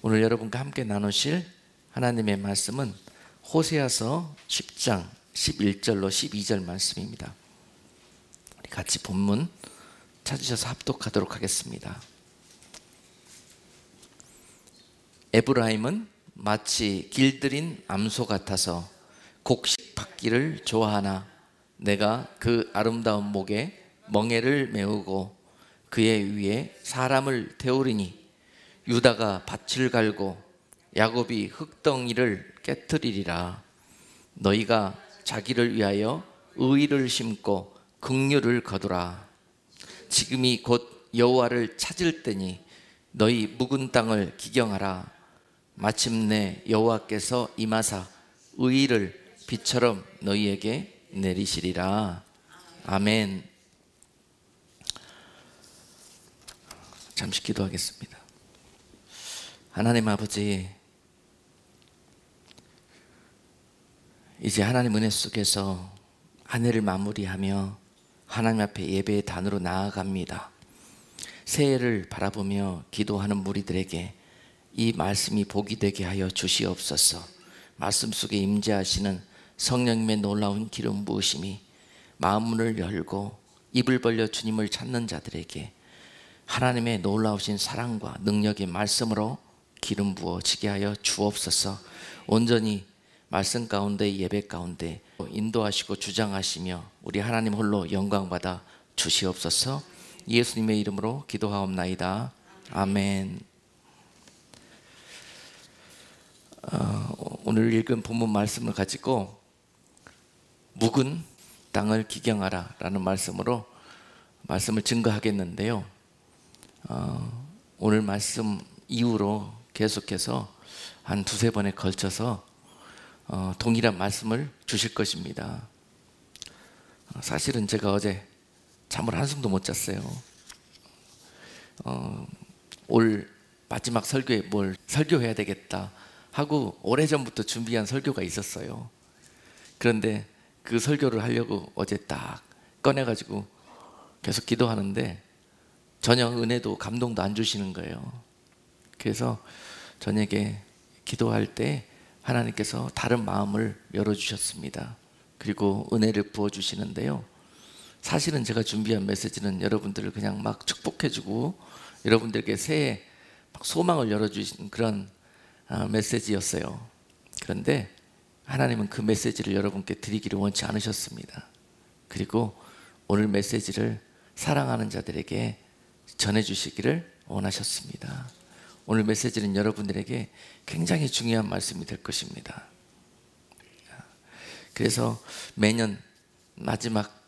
오늘 여러분과 함께 나누실 하나님의 말씀은 호세아서 10장 11절로 12절 말씀입니다. 우리 같이 본문 찾으셔서 합독하도록 하겠습니다. 에브라임은 마치 길들인 암소 같아서 곡식 받기를 좋아하나 내가 그 아름다운 목에 멍에를 메우고 그의 위에 사람을 태우리니 유다가 밭을 갈고 야곱이 흙덩이를 깨트리리라. 너희가 자기를 위하여 의를 심고 긍휼을 거두라. 지금이 곧 여호와를 찾을 때니 너희 묵은 땅을 기경하라. 마침내 여호와께서 임하사 의를 비처럼 너희에게 내리시리라. 아멘. 잠시 기도하겠습니다. 하나님 아버지, 이제 하나님 은혜 속에서 한 해를 마무리하며 하나님 앞에 예배의 단으로 나아갑니다. 새해를 바라보며 기도하는 무리들에게 이 말씀이 복이 되게 하여 주시옵소서. 말씀 속에 임재하시는 성령님의 놀라운 기름 부으심이 마음문을 열고 입을 벌려 주님을 찾는 자들에게 하나님의 놀라우신 사랑과 능력의 말씀으로 기름 부어지게 하여 주옵소서. 온전히 말씀 가운데 예배 가운데 인도하시고 주장하시며 우리 하나님 홀로 영광받아 주시옵소서. 예수님의 이름으로 기도하옵나이다. 아멘. 오늘 읽은 본문 말씀을 가지고 묵은 땅을 기경하라 라는 말씀으로 말씀을 증거하겠는데요, 오늘 말씀 이후로 계속해서 한 두세 번에 걸쳐서 동일한 말씀을 주실 것입니다. 사실은 제가 어제 잠을 한숨도 못 잤어요. 올 마지막 설교에 뭘 설교해야 되겠다 하고 오래전부터 준비한 설교가 있었어요. 그런데 그 설교를 하려고 어제 딱 꺼내가지고 계속 기도하는데 전혀 은혜도 감동도 안 주시는 거예요. 그래서 저녁에 기도할 때 하나님께서 다른 마음을 열어주셨습니다. 그리고 은혜를 부어주시는데요, 사실은 제가 준비한 메시지는 여러분들을 그냥 막 축복해주고 여러분들께 새해 막 소망을 열어주신 그런 메시지였어요. 그런데 하나님은 그 메시지를 여러분께 드리기를 원치 않으셨습니다. 그리고 오늘 메시지를 사랑하는 자들에게 전해주시기를 원하셨습니다. 오늘 메시지는 여러분들에게 굉장히 중요한 말씀이 될 것입니다. 그래서 매년 마지막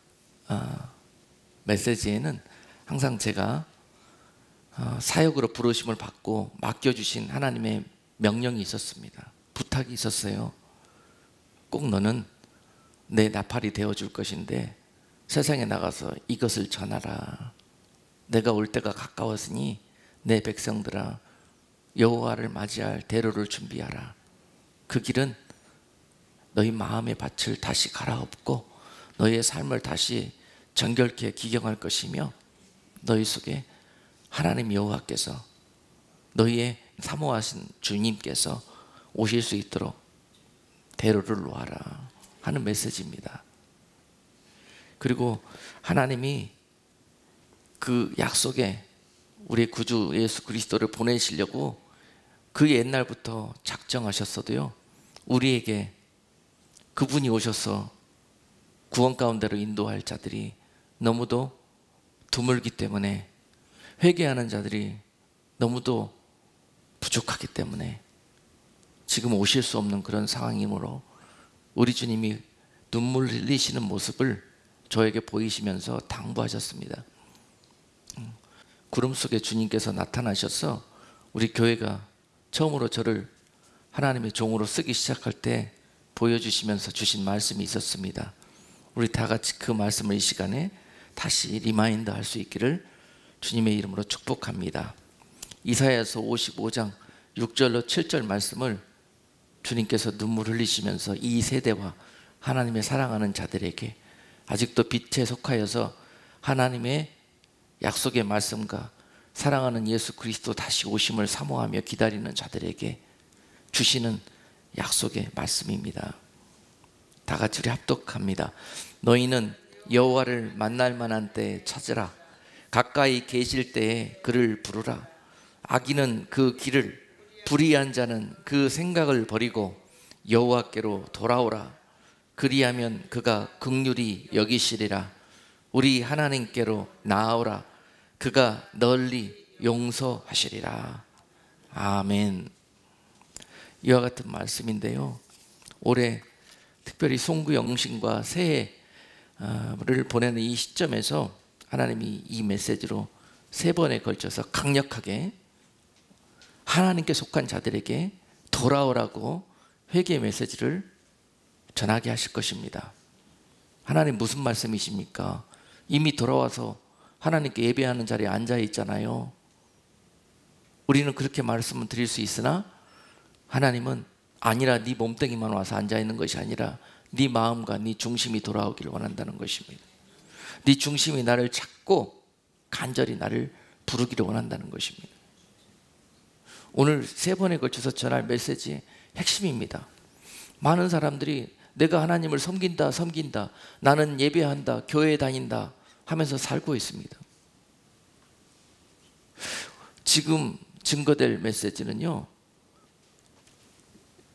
메시지에는 항상 제가 사역으로 부르심을 받고 맡겨주신 하나님의 명령이 있었습니다. 부탁이 있었어요. 꼭 너는 내 나팔이 되어줄 것인데 세상에 나가서 이것을 전하라. 내가 올 때가 가까웠으니 내 백성들아 여호와를 맞이할 대로를 준비하라. 그 길은 너희 마음의 밭을 다시 갈아엎고 너희의 삶을 다시 정결케 기경할 것이며 너희 속에 하나님 여호와께서 너희의 사모하신 주님께서 오실 수 있도록 대로를 놓아라 하는 메시지입니다. 그리고 하나님이 그 약속에 우리의 구주 예수 그리스도를 보내시려고 그 옛날부터 작정하셨어도요, 우리에게 그분이 오셔서 구원 가운데로 인도할 자들이 너무도 드물기 때문에, 회개하는 자들이 너무도 부족하기 때문에 지금 오실 수 없는 그런 상황이므로 우리 주님이 눈물 흘리시는 모습을 저에게 보이시면서 당부하셨습니다. 구름 속에 주님께서 나타나셔서 우리 교회가 처음으로 저를 하나님의 종으로 쓰기 시작할 때 보여주시면서 주신 말씀이 있었습니다. 우리 다 같이 그 말씀을 이 시간에 다시 리마인드 할 수 있기를 주님의 이름으로 축복합니다. 이사야서 55장 6절로 7절 말씀을 주님께서 눈물 흘리시면서 이 세대와 하나님의 사랑하는 자들에게 아직도 빛에 속하여서 하나님의 약속의 말씀과 사랑하는 예수 그리스도 다시 오심을 사모하며 기다리는 자들에게 주시는 약속의 말씀입니다. 다 같이 우리 합독합니다. 너희는 여호와를 만날 만한 때에 찾으라. 가까이 계실 때에 그를 부르라. 악인은 그 길을, 불의한 자는 그 생각을 버리고 여호와께로 돌아오라. 그리하면 그가 긍휼히 여기시리라. 우리 하나님께로 나아오라. 그가 널리 용서하시리라. 아멘. 이와 같은 말씀인데요, 올해 특별히 송구영신과 새해를 보내는 이 시점에서 하나님이 이 메시지로 3번에 걸쳐서 강력하게 하나님께 속한 자들에게 돌아오라고 회개 메시지를 전하게 하실 것입니다. 하나님 무슨 말씀이십니까? 이미 돌아와서 하나님께 예배하는 자리에 앉아 있잖아요. 우리는 그렇게 말씀을 드릴 수 있으나 하나님은 아니라 네 몸뚱이만 와서 앉아 있는 것이 아니라 네 마음과 네 중심이 돌아오기를 원한다는 것입니다. 네 중심이 나를 찾고 간절히 나를 부르기를 원한다는 것입니다. 오늘 3번에 걸쳐서 전할 메시지의 핵심입니다. 많은 사람들이 내가 하나님을 섬긴다, 나는 예배한다, 교회에 다닌다 하면서 살고 있습니다. 지금 증거될 메시지는요,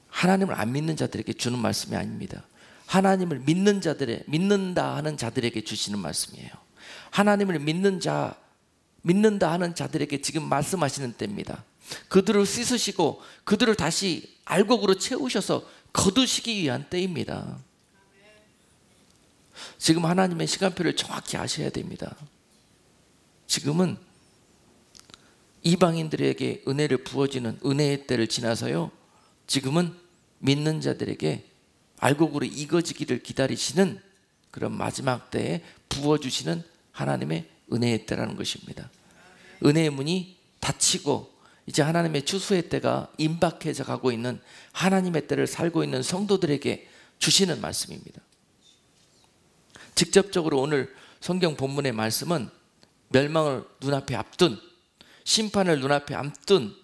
하나님을 안 믿는 자들에게 주는 말씀이 아닙니다. 하나님을 믿는 자들의, 믿는다 하는 자들에게 주시는 말씀이에요. 하나님을 믿는다 하는 자들에게 지금 말씀하시는 때입니다. 그들을 씻으시고 그들을 다시 알곡으로 채우셔서 거두시기 위한 때입니다. 지금 하나님의 시간표를 정확히 아셔야 됩니다. 지금은 이방인들에게 은혜를 부어주는 은혜의 때를 지나서요, 지금은 믿는 자들에게 알곡으로 익어지기를 기다리시는 그런 마지막 때에 부어주시는 하나님의 은혜의 때라는 것입니다. 은혜의 문이 닫히고 이제 하나님의 추수의 때가 임박해져 가고 있는 하나님의 때를 살고 있는 성도들에게 주시는 말씀입니다. 직접적으로 오늘 성경 본문의 말씀은 멸망을 눈앞에 앞둔, 심판을 눈앞에 앞둔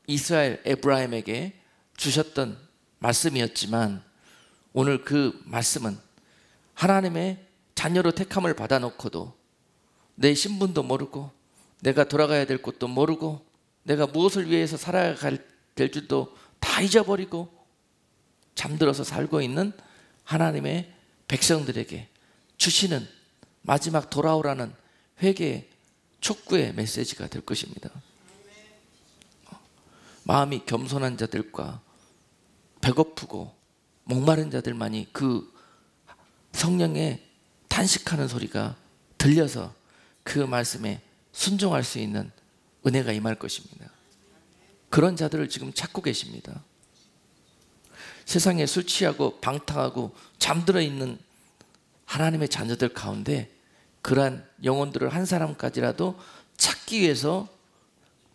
이스라엘 에브라임에게 주셨던 말씀이었지만, 오늘 그 말씀은 하나님의 자녀로 택함을 받아놓고도 내 신분도 모르고 내가 돌아가야 될 곳도 모르고 내가 무엇을 위해서 살아야 될 줄도 다 잊어버리고 잠들어서 살고 있는 하나님의 백성들에게 주시는 마지막 돌아오라는 회개의 촉구의 메시지가 될 것입니다. 마음이 겸손한 자들과 배고프고 목마른 자들만이 그 성령의 탄식하는 소리가 들려서 그 말씀에 순종할 수 있는 은혜가 임할 것입니다. 그런 자들을 지금 찾고 계십니다. 세상에 술 취하고 방탕하고 잠들어 있는 하나님의 자녀들 가운데 그러한 영혼들을 한 사람까지라도 찾기 위해서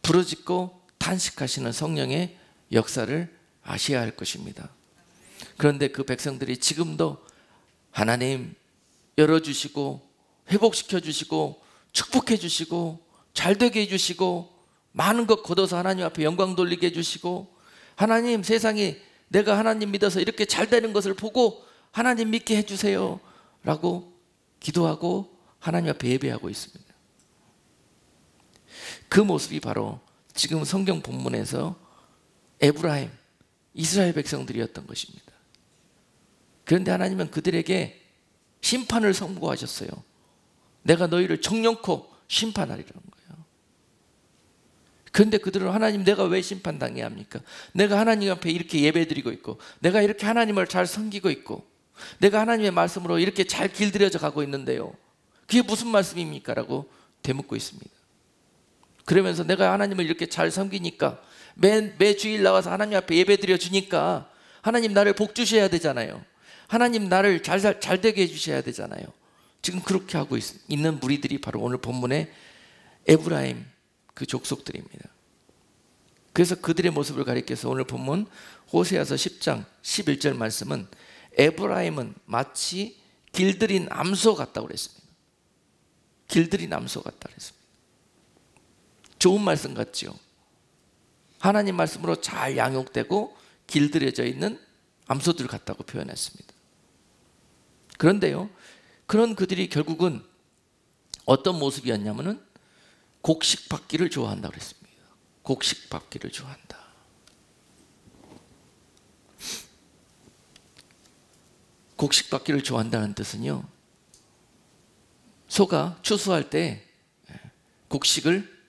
부르짖고 탄식하시는 성령의 역사를 아셔야 할 것입니다. 그런데 그 백성들이 지금도 하나님 열어주시고 회복시켜 주시고 축복해 주시고 잘되게 해주시고 많은 것 거둬서 하나님 앞에 영광 돌리게 해주시고, 하나님 세상이 내가 하나님 믿어서 이렇게 잘 되는 것을 보고 하나님 믿게 해주세요 라고 기도하고 하나님 앞에 예배하고 있습니다. 그 모습이 바로 지금 성경 본문에서 에브라임, 이스라엘 백성들이었던 것입니다. 그런데 하나님은 그들에게 심판을 선고하셨어요. 내가 너희를 정령코 심판하리라는 거예요. 그런데 그들은 하나님 내가 왜 심판당해야 합니까? 내가 하나님 앞에 이렇게 예배드리고 있고 내가 이렇게 하나님을 잘 섬기고 있고 내가 하나님의 말씀으로 이렇게 잘 길들여져 가고 있는데요, 그게 무슨 말씀입니까? 라고 되묻고 있습니다. 그러면서 내가 하나님을 이렇게 잘 섬기니까 매 주일 나와서 하나님 앞에 예배드려 주니까 하나님 나를 복 주셔야 되잖아요. 하나님 나를 잘 되게 해주셔야 되잖아요. 지금 그렇게 하고 있는 무리들이 바로 오늘 본문의 에브라임 그 족속들입니다. 그래서 그들의 모습을 가리켜서 오늘 본문 호세아서 10장 11절 말씀은 에브라임은 마치 길들인 암소 같다고 그랬습니다. 길들인 암소 같다고 그랬습니다. 좋은 말씀 같지요. 하나님 말씀으로 잘 양육되고 길들여져 있는 암소들 같다고 표현했습니다. 그런데요, 그런 그들이 결국은 어떤 모습이었냐면은 곡식 받기를 좋아한다고 그랬습니다. 곡식 받기를 좋아한다. 곡식 받기를 좋아한다는 뜻은요, 소가 추수할 때 곡식을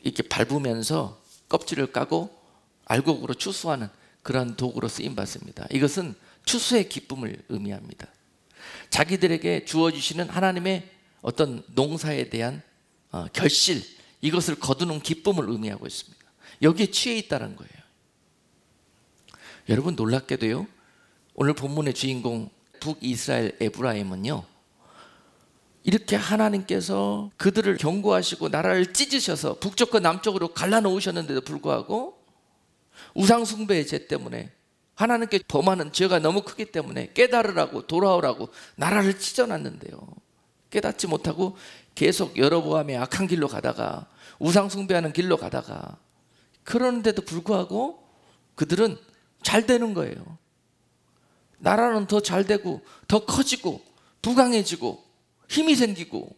이렇게 밟으면서 껍질을 까고 알곡으로 추수하는 그런 도구로 쓰임받습니다. 이것은 추수의 기쁨을 의미합니다. 자기들에게 주어주시는 하나님의 어떤 농사에 대한 결실, 이것을 거두는 기쁨을 의미하고 있습니다. 여기에 취해 있다는 거예요. 여러분, 놀랍게도요, 오늘 본문의 주인공 북이스라엘 에브라임은요, 이렇게 하나님께서 그들을 경고하시고 나라를 찢으셔서 북쪽과 남쪽으로 갈라놓으셨는데도 불구하고 우상 숭배의 죄 때문에, 하나님께 범하는 죄가 너무 크기 때문에 깨달으라고 돌아오라고 나라를 찢어놨는데요, 깨닫지 못하고 계속 여로보암의 악한 길로 가다가 우상 숭배하는 길로 가다가, 그러는데도 불구하고 그들은 잘 되는 거예요. 나라는 더 잘 되고 더 커지고 부강해지고 힘이 생기고.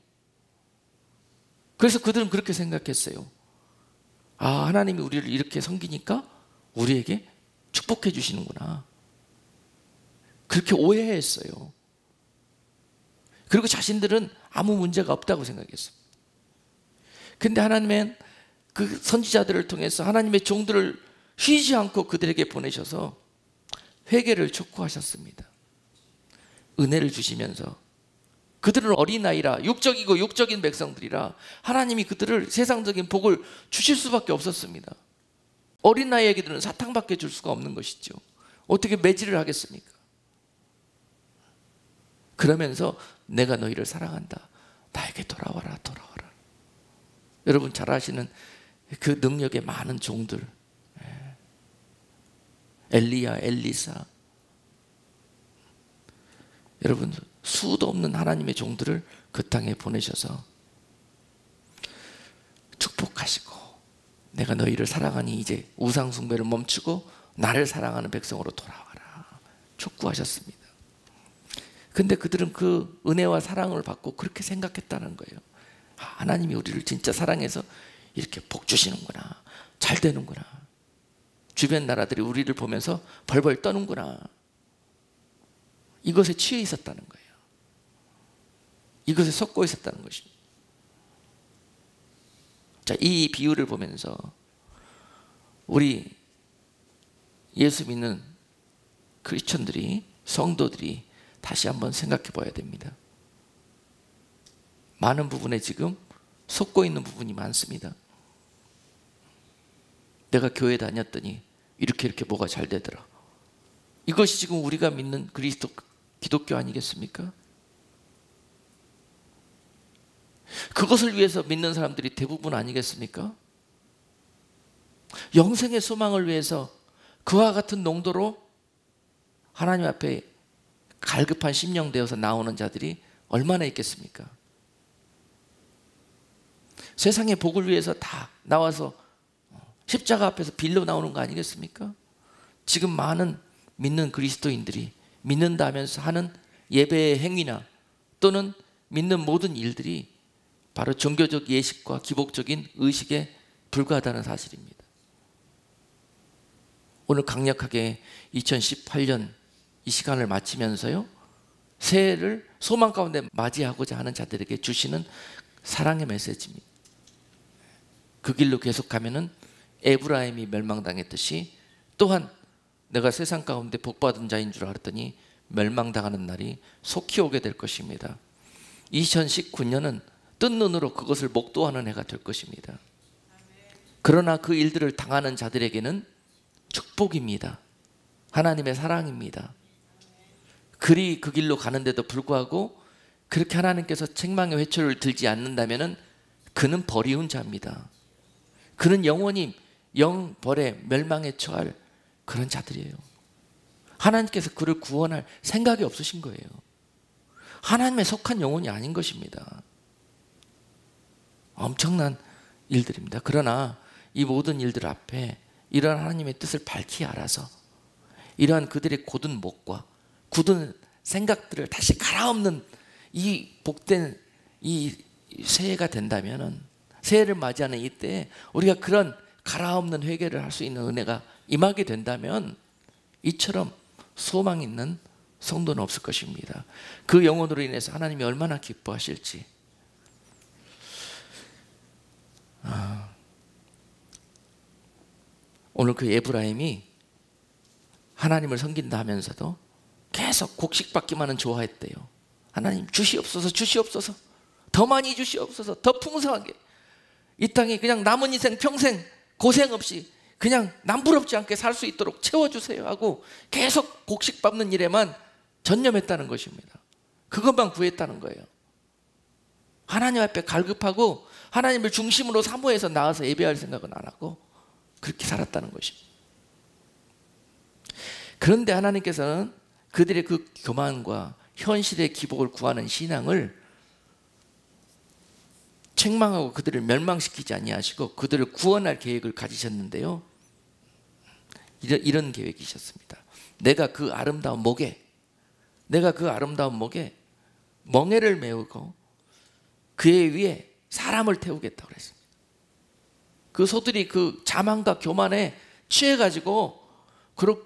그래서 그들은 그렇게 생각했어요. 아, 하나님이 우리를 이렇게 섬기니까 우리에게 축복해 주시는구나. 그렇게 오해했어요. 그리고 자신들은 아무 문제가 없다고 생각했어요. 근데 하나님은 그 선지자들을 통해서 하나님의 종들을 쉬지 않고 그들에게 보내셔서 회개를 촉구하셨습니다. 은혜를 주시면서 그들은 어린아이라 육적이고 육적인 백성들이라 하나님이 그들을 세상적인 복을 주실 수밖에 없었습니다. 어린아이에게는 사탕밖에 줄 수가 없는 것이죠. 어떻게 매질을 하겠습니까? 그러면서 내가 너희를 사랑한다, 나에게 돌아와라, 돌아와라. 여러분 잘 아시는 그 능력의 많은 종들, 엘리야, 엘리사, 여러분 수도 없는 하나님의 종들을 그 땅에 보내셔서 축복하시고, 내가 너희를 사랑하니 이제 우상 숭배를 멈추고 나를 사랑하는 백성으로 돌아와라 촉구하셨습니다. 근데 그들은 그 은혜와 사랑을 받고 그렇게 생각했다는 거예요. 하나님이 우리를 진짜 사랑해서 이렇게 복 주시는구나, 잘 되는구나, 주변 나라들이 우리를 보면서 벌벌 떠는구나. 이것에 취해 있었다는 거예요. 이것에 속고 있었다는 것입니다. 자, 이 비유를 보면서 우리 예수 믿는 크리스천들이, 성도들이 다시 한번 생각해 봐야 됩니다. 많은 부분에 지금 속고 있는 부분이 많습니다. 내가 교회 다녔더니 이렇게 뭐가 잘 되더라. 이것이 지금 우리가 믿는 기독교 아니겠습니까? 그것을 위해서 믿는 사람들이 대부분 아니겠습니까? 영생의 소망을 위해서 그와 같은 농도로 하나님 앞에 갈급한 심령 되어서 나오는 자들이 얼마나 있겠습니까? 세상의 복을 위해서 다 나와서 십자가 앞에서 빌려 나오는 거 아니겠습니까? 지금 많은 믿는 그리스도인들이 믿는다 하면서 하는 예배의 행위나 또는 믿는 모든 일들이 바로 종교적 예식과 기복적인 의식에 불과하다는 사실입니다. 오늘 강력하게 2018년 이 시간을 마치면서요, 새해를 소망 가운데 맞이하고자 하는 자들에게 주시는 사랑의 메시지입니다. 그 길로 계속하면은 에브라임이 멸망당했듯이 또한 내가 세상 가운데 복받은 자인 줄 알았더니 멸망당하는 날이 속히 오게 될 것입니다. 2019년은 뜬 눈으로 그것을 목도하는 해가 될 것입니다. 그러나 그 일들을 당하는 자들에게는 축복입니다. 하나님의 사랑입니다. 그리 그 길로 가는데도 불구하고 그렇게 하나님께서 책망의 회초리를 들지 않는다면 그는 버리운 자입니다. 그는 영원히 영벌의 멸망에 처할 그런 자들이에요. 하나님께서 그를 구원할 생각이 없으신 거예요. 하나님에 속한 영혼이 아닌 것입니다. 엄청난 일들입니다. 그러나 이 모든 일들 앞에 이러한 하나님의 뜻을 밝히 알아서 이러한 그들의 곧은 목과 굳은 생각들을 다시 갈아엎는 이 복된 이 새해가 된다면은, 새해를 맞이하는 이때 우리가 그런 갈아엎는 회개를 할 수 있는 은혜가 임하게 된다면 이처럼 소망 있는 성도는 없을 것입니다. 그 영혼으로 인해서 하나님이 얼마나 기뻐하실지. 오늘 그 에브라임이 하나님을 섬긴다 하면서도 계속 곡식받기만은 좋아했대요. 하나님 주시옵소서, 주시옵소서, 더 많이 주시옵소서, 더 풍성하게 이 땅에 그냥 남은 인생 평생 고생 없이 그냥 남부럽지 않게 살 수 있도록 채워주세요 하고 계속 곡식 밟는 일에만 전념했다는 것입니다. 그것만 구했다는 거예요. 하나님 앞에 갈급하고 하나님을 중심으로 사모해서 나와서 예배할 생각은 안 하고 그렇게 살았다는 것입니다. 그런데 하나님께서는 그들의 그 교만과 현실의 기복을 구하는 신앙을 책망하고 그들을 멸망시키지 아니하시고 그들을 구원할 계획을 가지셨는데요, 이런 계획이셨습니다. 내가 그 아름다운 목에 멍에를 메우고 그의 위에 사람을 태우겠다고 그랬습니다. 그 소들이 그 자만과 교만에 취해가지고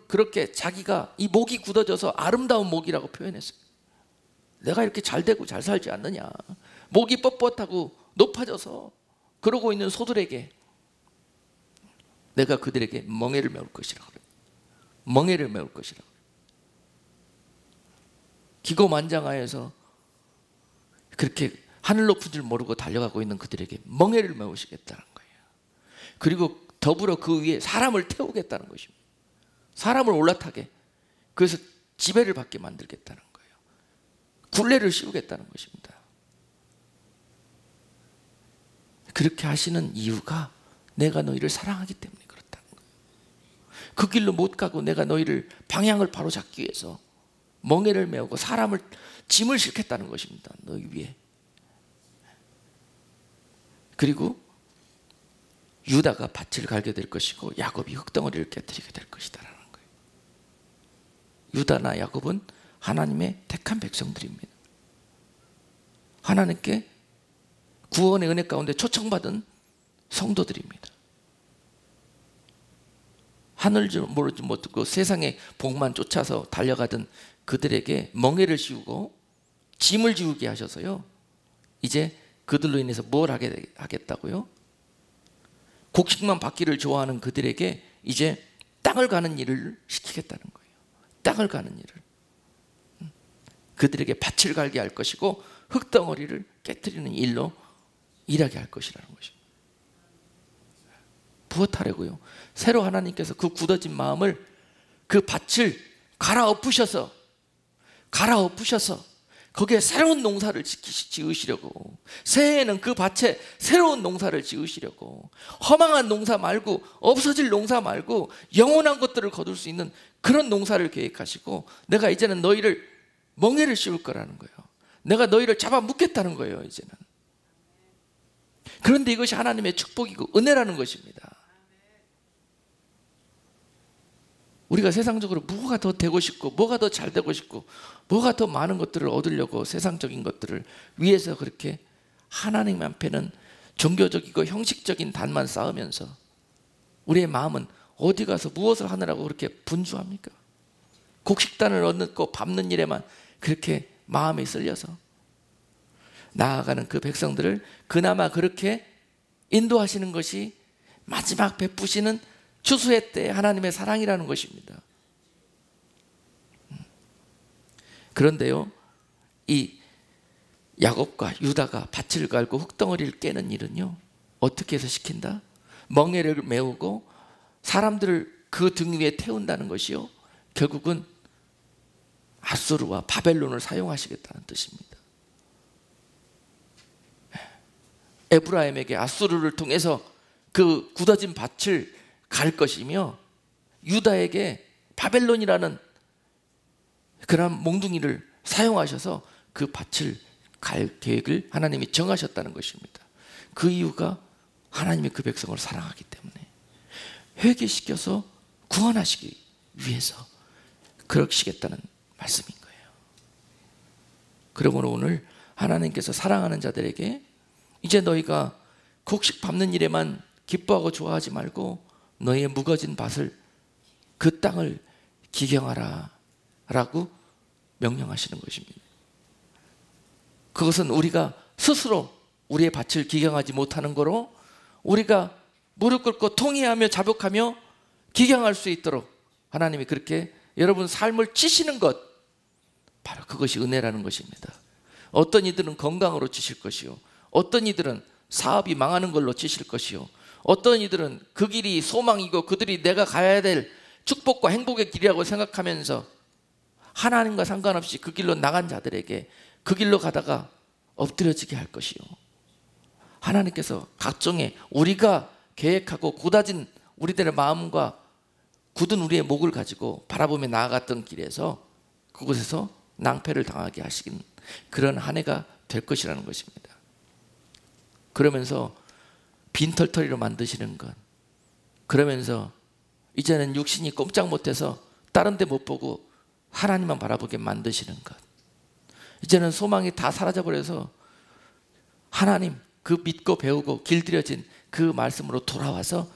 그렇게 자기가 이 목이 굳어져서 아름다운 목이라고 표현했어요. 내가 이렇게 잘 되고 잘 살지 않느냐, 목이 뻣뻣하고 높아져서 그러고 있는 소들에게 내가 그들에게 멍에를 메울 것이라고 그래요. 멍에를 메울 것이라고. 기고만장하여서 그렇게 하늘 높은 줄 모르고 달려가고 있는 그들에게 멍에를 메우시겠다는 거예요. 그리고 더불어 그 위에 사람을 태우겠다는 것입니다. 사람을 올라타게, 그래서 지배를 받게 만들겠다는 거예요. 굴레를 씌우겠다는 것입니다. 그렇게 하시는 이유가 내가 너희를 사랑하기 때문에 그렇다는 거예요. 그 길로 못 가고 내가 너희를 방향을 바로 잡기 위해서 멍에를 메우고 사람을, 짐을 싣겠다는 것입니다. 너희 위에. 그리고 유다가 밭을 갈게 될 것이고 야곱이 흙덩어리를 깨뜨리게 될 것이다라는 거예요. 유다나 야곱은 하나님의 택한 백성들입니다. 하나님께 구원의 은혜 가운데 초청받은 성도들입니다. 하늘 줄 모르지 못하고 세상의 복만 쫓아서 달려가던 그들에게 멍에를 씌우고 짐을 지우게 하셔서요, 이제 그들로 인해서 뭘 하겠다고요? 곡식만 받기를 좋아하는 그들에게 이제 땅을 가는 일을 시키겠다는 거예요. 땅을 가는 일을. 그들에게 밭을 갈게 할 것이고 흙덩어리를 깨뜨리는 일로 일하게 할 것이라는 것입니다. 무엇하려고요? 새로 하나님께서 그 굳어진 마음을, 그 밭을 갈아엎으셔서 거기에 새로운 농사를 지으시려고, 새해에는 그 밭에 새로운 농사를 지으시려고, 허망한 농사 말고, 없어질 농사 말고 영원한 것들을 거둘 수 있는 그런 농사를 계획하시고, 내가 이제는 너희를 멍에를 씌울 거라는 거예요. 내가 너희를 잡아 묶겠다는 거예요, 이제는. 그런데 이것이 하나님의 축복이고 은혜라는 것입니다. 우리가 세상적으로 뭐가 더 되고 싶고 뭐가 더 잘 되고 싶고 뭐가 더 많은 것들을 얻으려고 세상적인 것들을 위해서 그렇게 하나님 앞에는 종교적이고 형식적인 단만 쌓으면서 우리의 마음은 어디 가서 무엇을 하느라고 그렇게 분주합니까? 곡식단을 얻고 밟는 일에만 그렇게 마음이 쓸려서 나아가는 그 백성들을 그나마 그렇게 인도하시는 것이 마지막 베푸시는 추수의 때 하나님의 사랑이라는 것입니다. 그런데요, 이 야곱과 유다가 밭을 갈고 흙덩어리를 깨는 일은요, 어떻게 해서 시킨다? 멍에를 메우고 사람들을 그 등 위에 태운다는 것이요, 결국은 아수르와 바벨론을 사용하시겠다는 뜻입니다. 에브라임에게 아수르를 통해서 그 굳어진 밭을 갈 것이며, 유다에게 바벨론이라는 그런 몽둥이를 사용하셔서 그 밭을 갈 계획을 하나님이 정하셨다는 것입니다. 그 이유가 하나님이 그 백성을 사랑하기 때문에 회개시켜서 구원하시기 위해서 그러시겠다는 말씀인 거예요. 그러므로 오늘 하나님께서 사랑하는 자들에게 이제 너희가 곡식 밟는 일에만 기뻐하고 좋아하지 말고 너희의 묵어진 밭을 그 땅을 기경하라 라고 명령하시는 것입니다. 그것은 우리가 스스로 우리의 밭을 기경하지 못하는 거로 우리가 무릎 꿇고 통회하며 자복하며 기경할 수 있도록 하나님이 그렇게 여러분 삶을 찌시는 것, 바로 그것이 은혜라는 것입니다. 어떤 이들은 건강으로 찌실 것이요, 어떤 이들은 사업이 망하는 걸로 찌실 것이요, 어떤 이들은 그 길이 소망이고 그들이 내가 가야 될 축복과 행복의 길이라고 생각하면서 하나님과 상관없이 그 길로 나간 자들에게 그 길로 가다가 엎드려지게 할 것이요, 하나님께서 각종의 우리가 계획하고 굳어진 우리들의 마음과 굳은 우리의 목을 가지고 바라보며 나아갔던 길에서 그곳에서 낭패를 당하게 하시긴 그런 한 해가 될 것이라는 것입니다. 그러면서 빈털터리로 만드시는 것, 그러면서 이제는 육신이 꼼짝 못해서 다른 데 못 보고 하나님만 바라보게 만드시는 것, 이제는 소망이 다 사라져버려서 하나님 그 믿고 배우고 길들여진 그 말씀으로 돌아와서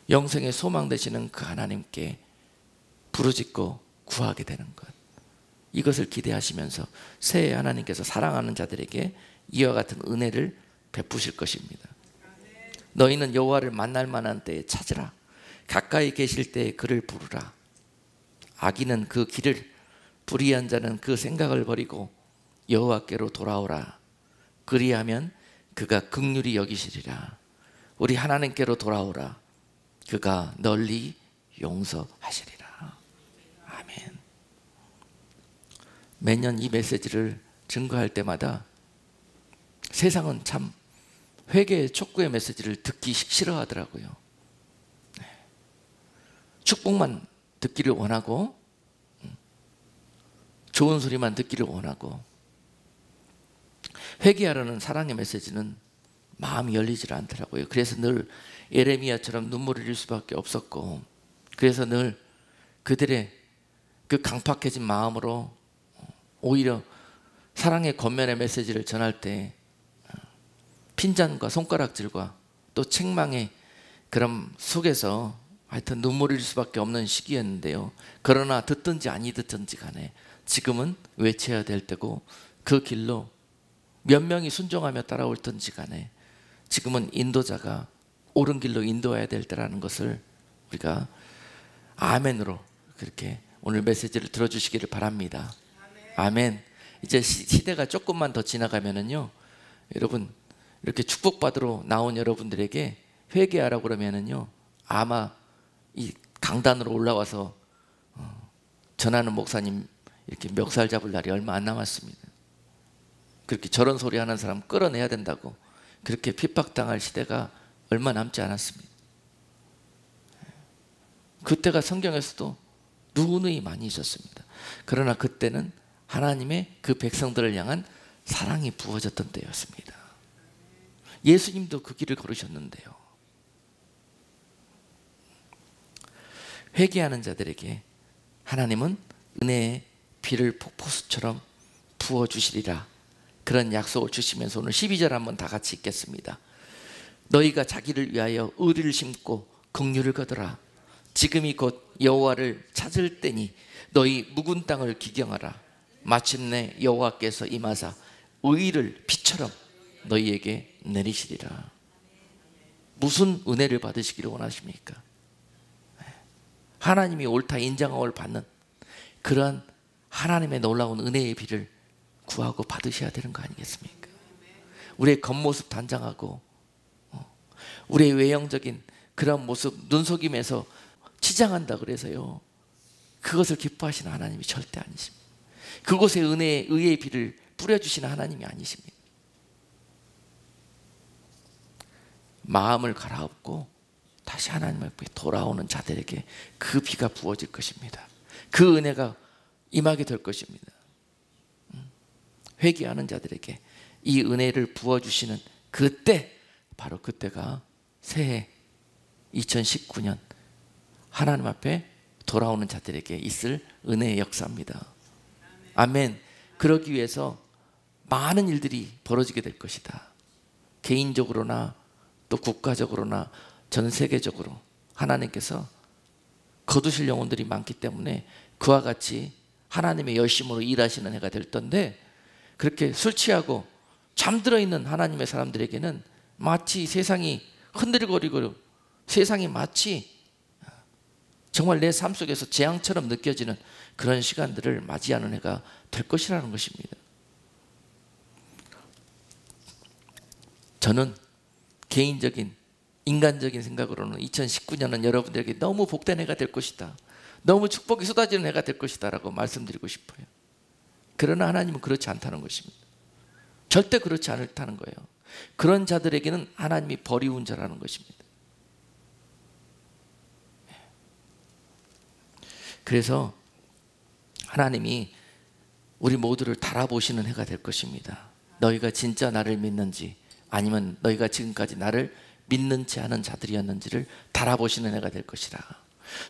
영생의 소망 되시는 그 하나님께 부르짖고 구하게 되는 것, 이것을 기대하시면서 새해 하나님께서 사랑하는 자들에게 이와 같은 은혜를 베푸실 것입니다. 너희는 여호와를 만날 만한 때에 찾으라. 가까이 계실 때에 그를 부르라. 악인은 그 길을, 불의한 자는 그 생각을 버리고 여호와께로 돌아오라. 그리하면 그가 긍휼히 여기시리라. 우리 하나님께로 돌아오라. 그가 널리 용서하시리라. 아멘. 매년 이 메시지를 증거할 때마다 세상은 참 회개의 촉구의 메시지를 듣기 싫어하더라고요. 축복만 듣기를 원하고 좋은 소리만 듣기를 원하고, 회개하라는 사랑의 메시지는 마음이 열리질 않더라고요. 그래서 늘 예레미야처럼 눈물을 흘릴 수밖에 없었고, 그래서 늘 그들의 그 강팍해진 마음으로 오히려 사랑의 겉면의 메시지를 전할 때 핀잔과 손가락질과 또 책망의 그런 속에서 하여튼 눈물을 흘릴 수밖에 없는 시기였는데요. 그러나 듣든지 아니 듣든지 간에 지금은 외쳐야 될 때고, 그 길로 몇 명이 순종하며 따라올든지 간에 지금은 인도자가 옳은 길로 인도해야 될 때라는 것을 우리가 아멘으로 그렇게 오늘 메시지를 들어주시기를 바랍니다. 아멘. 이제 시대가 조금만 더 지나가면은요, 여러분 이렇게 축복받으러 나온 여러분들에게 회개하라고 그러면은요, 아마 이 강단으로 올라와서 전하는 목사님 이렇게 멱살 잡을 날이 얼마 안 남았습니다. 그렇게 저런 소리 하는 사람 끌어내야 된다고 그렇게 핍박당할 시대가 얼마 남지 않았습니다. 그때가 성경에서도 누누이 많이 있었습니다. 그러나 그때는 하나님의 그 백성들을 향한 사랑이 부어졌던 때였습니다. 예수님도 그 길을 걸으셨는데요. 회개하는 자들에게 하나님은 은혜의 비를 폭포수처럼 부어주시리라, 그런 약속을 주시면서 오늘 12절 한번 다 같이 읽겠습니다. 너희가 자기를 위하여 의리를 심고 긍휼을 거두라. 지금이 곧 여호와를 찾을 때니 너희 묵은 땅을 기경하라. 마침내 여호와께서 임하사 의를 비처럼 너희에게 내리시리라. 무슨 은혜를 받으시기를 원하십니까? 하나님이 옳다 인정함을 받는 그러한 하나님의 놀라운 은혜의 비를 구하고 받으셔야 되는 거 아니겠습니까? 우리의 겉모습 단장하고 우리의 외형적인 그런 모습 눈속임에서 치장한다 그래서요, 그것을 기뻐하시는 하나님이 절대 아니십니다. 그곳에 은혜의 의의 비를 뿌려주시는 하나님이 아니십니다. 마음을 갈아엎고 다시 하나님 앞에 돌아오는 자들에게 그 비가 부어질 것입니다. 그 은혜가 임하게 될 것입니다. 회개하는 자들에게 이 은혜를 부어주시는 그때 바로 그때가 새해 2019년 하나님 앞에 돌아오는 자들에게 있을 은혜의 역사입니다. 아멘. 그러기 위해서 많은 일들이 벌어지게 될 것이다. 개인적으로나 또 국가적으로나 전 세계적으로 하나님께서 거두실 영혼들이 많기 때문에 그와 같이 하나님의 열심으로 일하시는 해가 될 텐데, 그렇게 술 취하고 잠들어 있는 하나님의 사람들에게는 마치 세상이 흔들거리고 세상이 마치 정말 내 삶 속에서 재앙처럼 느껴지는 그런 시간들을 맞이하는 해가 될 것이라는 것입니다. 저는 개인적인 인간적인 생각으로는 2019년은 여러분들에게 너무 복된 해가 될 것이다, 너무 축복이 쏟아지는 해가 될 것이다 라고 말씀드리고 싶어요. 그러나 하나님은 그렇지 않다는 것입니다. 절대 그렇지 않다는 거예요. 그런 자들에게는 하나님이 버리운 자라는 것입니다. 그래서 하나님이 우리 모두를 달아보시는 해가 될 것입니다. 너희가 진짜 나를 믿는지 아니면 너희가 지금까지 나를 믿는 채 하는 자들이었는지를 달아보시는 해가 될 것이라.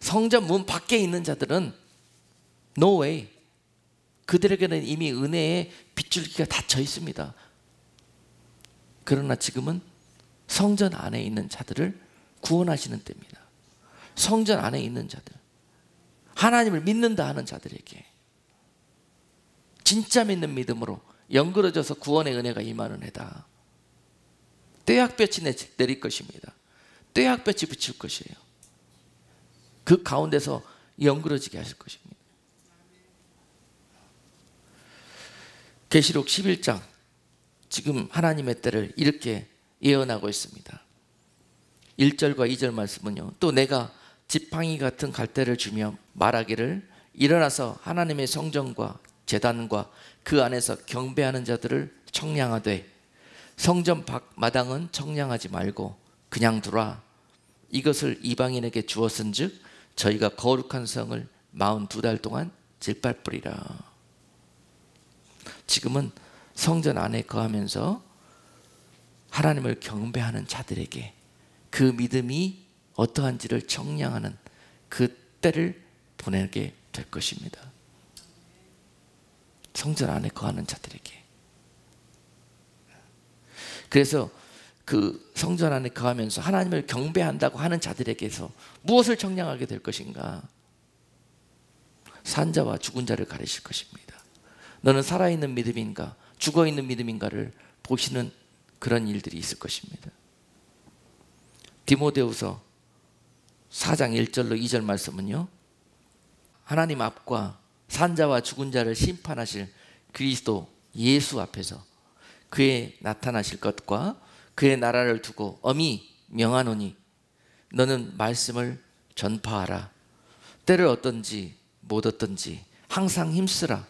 성전 문 밖에 있는 자들은 no way, 그들에게는 이미 은혜의 빗줄기가 닫혀 있습니다. 그러나 지금은 성전 안에 있는 자들을 구원하시는 때입니다. 성전 안에 있는 자들, 하나님을 믿는다 하는 자들에게 진짜 믿는 믿음으로 연그러져서 구원의 은혜가 임하는 해다. 떼약볕이 내릴 것입니다. 떼약볕이 비칠 것이에요. 그 가운데서 연그러지게 하실 것입니다. 계시록 11장 지금 하나님의 때를 이렇게 예언하고 있습니다. 1절과 2절 말씀은요, 또 내가 지팡이 같은 갈대를 주며 말하기를 일어나서 하나님의 성전과 제단과 그 안에서 경배하는 자들을 청량하되 성전 밖 마당은 청량하지 말고 그냥 두라. 이것을 이방인에게 주었은즉 저희가 거룩한 성을 42달 동안 질밟으리라. 지금은 성전 안에 거하면서 하나님을 경배하는 자들에게 그 믿음이 어떠한지를 청량하는 그 때를 보내게 될 것입니다. 성전 안에 거하는 자들에게. 그래서 그 성전 안에 거하면서 하나님을 경배한다고 하는 자들에게서 무엇을 청량하게 될 것인가? 산자와 죽은 자를 가리실 것입니다. 너는 살아있는 믿음인가 죽어있는 믿음인가를 보시는 그런 일들이 있을 것입니다. 디모데후서 4장 1절로 2절 말씀은요, 하나님 앞과 산자와 죽은 자를 심판하실 그리스도 예수 앞에서 그의 나타나실 것과 그의 나라를 두고 엄히 명하노니 너는 말씀을 전파하라. 때를 얻든지 못 얻든지 항상 힘쓰라.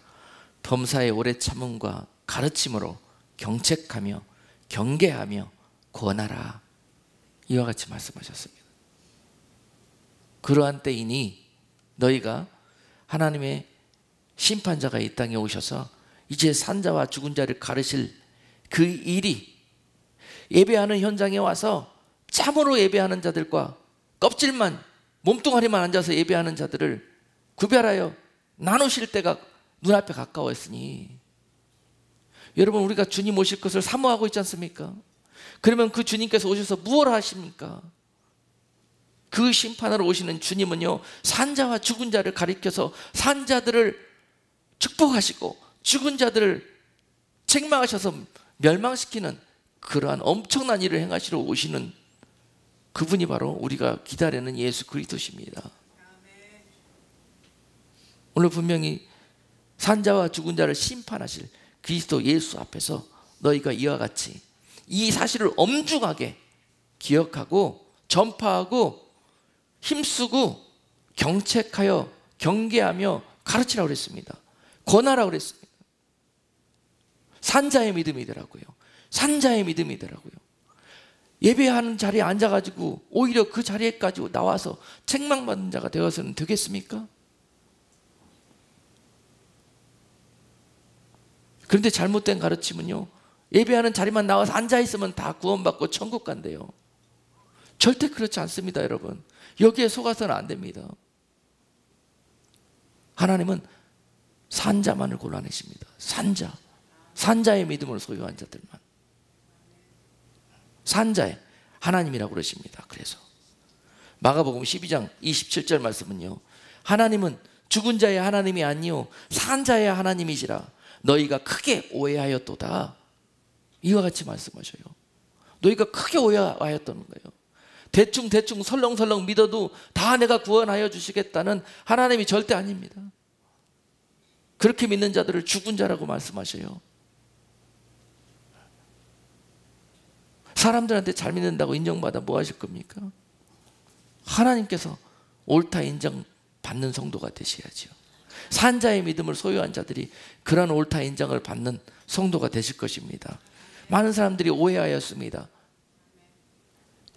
범사의 오래 참음과 가르침으로 경책하며 경계하며 권하라. 이와 같이 말씀하셨습니다. 그러한 때이니 너희가 하나님의 심판자가 이 땅에 오셔서 이제 산자와 죽은 자를 가르칠 그 일이 예배하는 현장에 와서 참으로 예배하는 자들과 껍질만 몸뚱아리만 앉아서 예배하는 자들을 구별하여 나누실 때가 눈앞에 가까웠으니, 여러분 우리가 주님 오실 것을 사모하고 있지 않습니까? 그러면 그 주님께서 오셔서 무엇을 하십니까? 그 심판으로 오시는 주님은요, 산자와 죽은 자를 가리켜서 산자들을 축복하시고 죽은 자들을 책망하셔서 멸망시키는 그러한 엄청난 일을 행하시러 오시는 그분이 바로 우리가 기다리는 예수 그리스도십니다. 오늘 분명히 산자와 죽은 자를 심판하실 그리스도 예수 앞에서 너희가 이와 같이 이 사실을 엄중하게 기억하고 전파하고 힘쓰고 경책하여 경계하며 가르치라고 그랬습니다. 권하라고 그랬습니다. 산자의 믿음이 되라고요. 산자의 믿음이 되라고요. 예배하는 자리에 앉아가지고 오히려 그 자리에까지 나와서 책망받는 자가 되어서는 되겠습니까? 그런데 잘못된 가르침은요, 예배하는 자리만 나와서 앉아있으면 다 구원받고 천국 간대요. 절대 그렇지 않습니다, 여러분. 여기에 속아서는 안 됩니다. 하나님은 산자만을 골라내십니다. 산자의 믿음을 소유한 자들만. 산자의 하나님이라고 그러십니다. 그래서 마가복음 12장 27절 말씀은요, 하나님은 죽은 자의 하나님이 아니요 산자의 하나님이시라 너희가 크게 오해하였도다. 이와 같이 말씀하셔요. 너희가 크게 오해하였다는 거예요. 대충 설렁설렁 믿어도 다 내가 구원하여 주시겠다는 하나님이 절대 아닙니다. 그렇게 믿는 자들을 죽은 자라고 말씀하셔요. 사람들한테 잘 믿는다고 인정받아 뭐 하실 겁니까? 하나님께서 옳다 인정받는 성도가 되셔야죠. 산자의 믿음을 소유한 자들이 그런 옳다 인정을 받는 성도가 되실 것입니다. 많은 사람들이 오해하였습니다.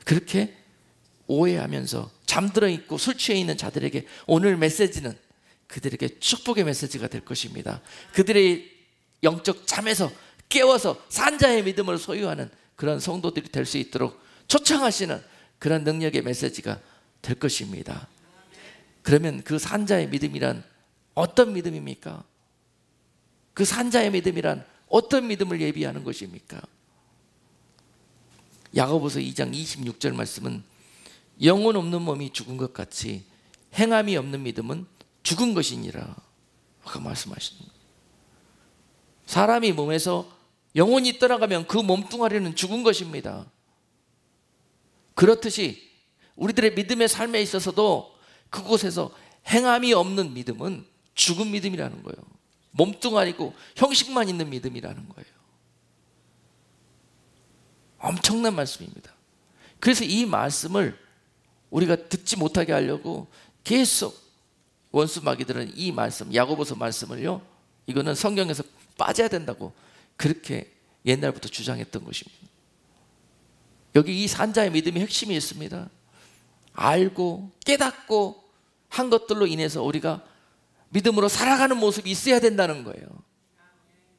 그렇게 오해하면서 잠들어 있고 술 취해 있는 자들에게 오늘 메시지는 그들에게 축복의 메시지가 될 것입니다. 그들의 영적 잠에서 깨워서 산자의 믿음을 소유하는 그런 성도들이 될 수 있도록 초청하시는 그런 능력의 메시지가 될 것입니다. 그러면 그 산자의 믿음이란 어떤 믿음입니까? 그 산자의 믿음이란 어떤 믿음을 예비하는 것입니까? 야고보서 2장 26절 말씀은 영혼 없는 몸이 죽은 것 같이 행함이 없는 믿음은 죽은 것이니라. 아까 말씀하시는 거예요. 사람이 몸에서 영혼이 떠나가면 그 몸뚱아리는 죽은 것입니다. 그렇듯이 우리들의 믿음의 삶에 있어서도 그곳에서 행함이 없는 믿음은 죽은 믿음이라는 거예요. 몸뚱아리고 형식만 있는 믿음이라는 거예요. 엄청난 말씀입니다. 그래서 이 말씀을 우리가 듣지 못하게 하려고 계속 원수 마귀들은 이 말씀, 야고보서 말씀을요, 이거는 성경에서 빠져야 된다고 그렇게 옛날부터 주장했던 것입니다. 여기 이 산자의 믿음이 핵심이 있습니다. 알고 깨닫고 한 것들로 인해서 우리가 믿음으로 살아가는 모습이 있어야 된다는 거예요.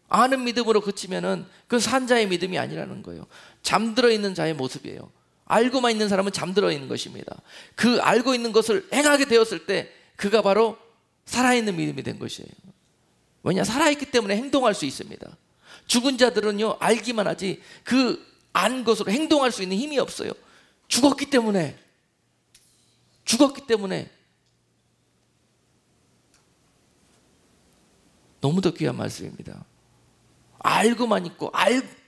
아는 믿음으로 그치면은 그 산자의 믿음이 아니라는 거예요. 잠들어 있는 자의 모습이에요. 알고만 있는 사람은 잠들어 있는 것입니다. 그 알고 있는 것을 행하게 되었을 때 그가 바로 살아있는 믿음이 된 것이에요. 왜냐? 살아있기 때문에 행동할 수 있습니다. 죽은 자들은요, 알기만 하지 그 안 것으로 행동할 수 있는 힘이 없어요. 죽었기 때문에 너무도 귀한 말씀입니다. 알고만 있고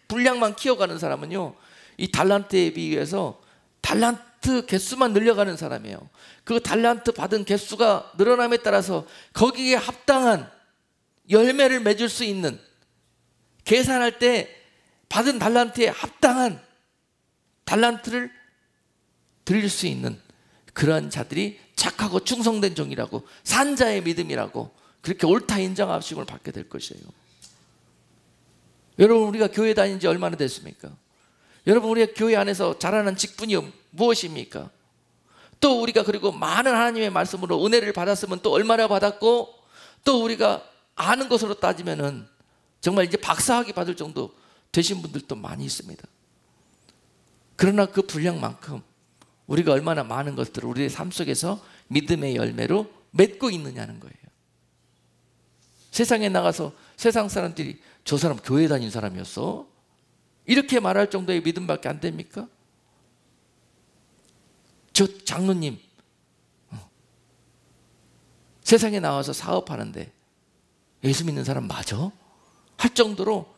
분량만 키워가는 사람은요, 이 달란트에 비해서 달란트 개수만 늘려가는 사람이에요. 그 달란트 받은 개수가 늘어남에 따라서 거기에 합당한 열매를 맺을 수 있는, 계산할 때 받은 달란트에 합당한 달란트를 드릴 수 있는 그러한 자들이 착하고 충성된 종이라고, 산자의 믿음이라고 그렇게 옳다 인정하심을 받게 될 것이에요. 여러분, 우리가 교회 다닌 지 얼마나 됐습니까? 여러분, 우리가 교회 안에서 자라는 직분이 무엇입니까? 또 우리가 그리고 많은 하나님의 말씀으로 은혜를 받았으면 또 얼마나 받았고, 또 우리가 아는 것으로 따지면은 정말 이제 박사학위 받을 정도 되신 분들도 많이 있습니다. 그러나 그 분량만큼 우리가 얼마나 많은 것들을 우리의 삶 속에서 믿음의 열매로 맺고 있느냐는 거예요. 세상에 나가서 세상 사람들이 저 사람 교회 다닌 사람이었어? 이렇게 말할 정도의 믿음밖에 안 됩니까? 저 장로님 세상에 나와서 사업하는데 예수 믿는 사람 맞아? 할 정도로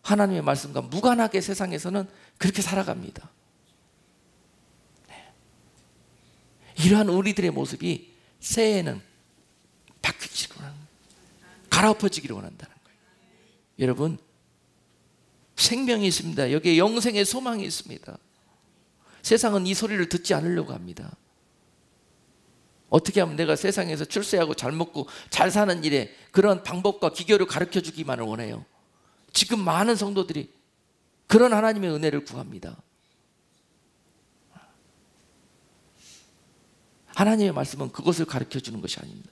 하나님의 말씀과 무관하게 세상에서는 그렇게 살아갑니다. 이러한 우리들의 모습이 새해에는 바뀌기를 원하는, 갈아엎어지기를 원한다는 거예요. 여러분, 생명이 있습니다. 여기에 영생의 소망이 있습니다. 세상은 이 소리를 듣지 않으려고 합니다. 어떻게 하면 내가 세상에서 출세하고 잘 먹고 잘 사는 일에 그런 방법과 기교를 가르쳐 주기만을 원해요. 지금 많은 성도들이 그런 하나님의 은혜를 구합니다. 하나님의 말씀은 그것을 가르쳐 주는 것이 아닙니다.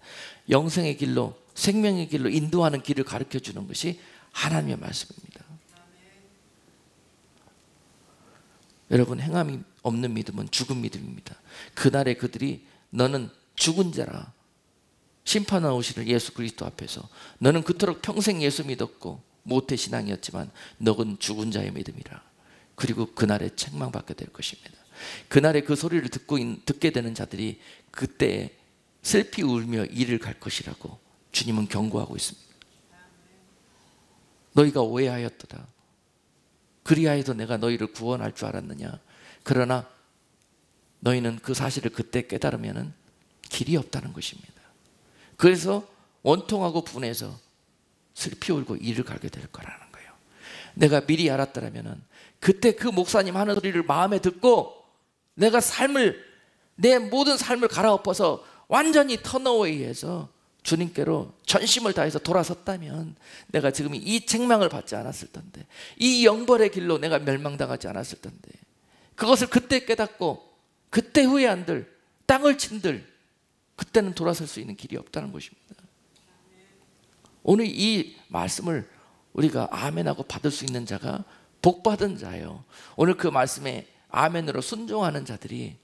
영생의 길로, 생명의 길로 인도하는 길을 가르쳐 주는 것이 하나님의 말씀입니다. 여러분, 행함이 없는 믿음은 죽은 믿음입니다. 그날에 그들이 너는 죽은 자라, 심판하러 오시는 예수 그리스도 앞에서 너는 그토록 평생 예수 믿었고 모태신앙이었지만 너는 죽은 자의 믿음이라. 그리고 그날에 책망받게 될 것입니다. 그날에 그 소리를 듣게 되는 자들이 그때 슬피 울며 이를 갈 것이라고 주님은 경고하고 있습니다. 너희가 오해하였도다. 그리하여도 내가 너희를 구원할 줄 알았느냐. 그러나 너희는 그 사실을 그때 깨달으면 길이 없다는 것입니다. 그래서 원통하고 분해서 슬피 울고 이를 갈게 될 거라는 거예요. 내가 미리 알았더라면 그때 그 목사님 하는 소리를 마음에 듣고 내가 내 모든 삶을 갈아엎어서 완전히 턴어웨이해서 주님께로 전심을 다해서 돌아섰다면 내가 지금 이 책망을 받지 않았을 텐데, 이 영벌의 길로 내가 멸망당하지 않았을 텐데, 그것을 그때 깨닫고 그때 후회한들, 땅을 친들, 그때는 돌아설 수 있는 길이 없다는 것입니다. 오늘 이 말씀을 우리가 아멘하고 받을 수 있는 자가 복받은 자예요. 오늘 그 말씀에 아멘으로 순종하는 자들이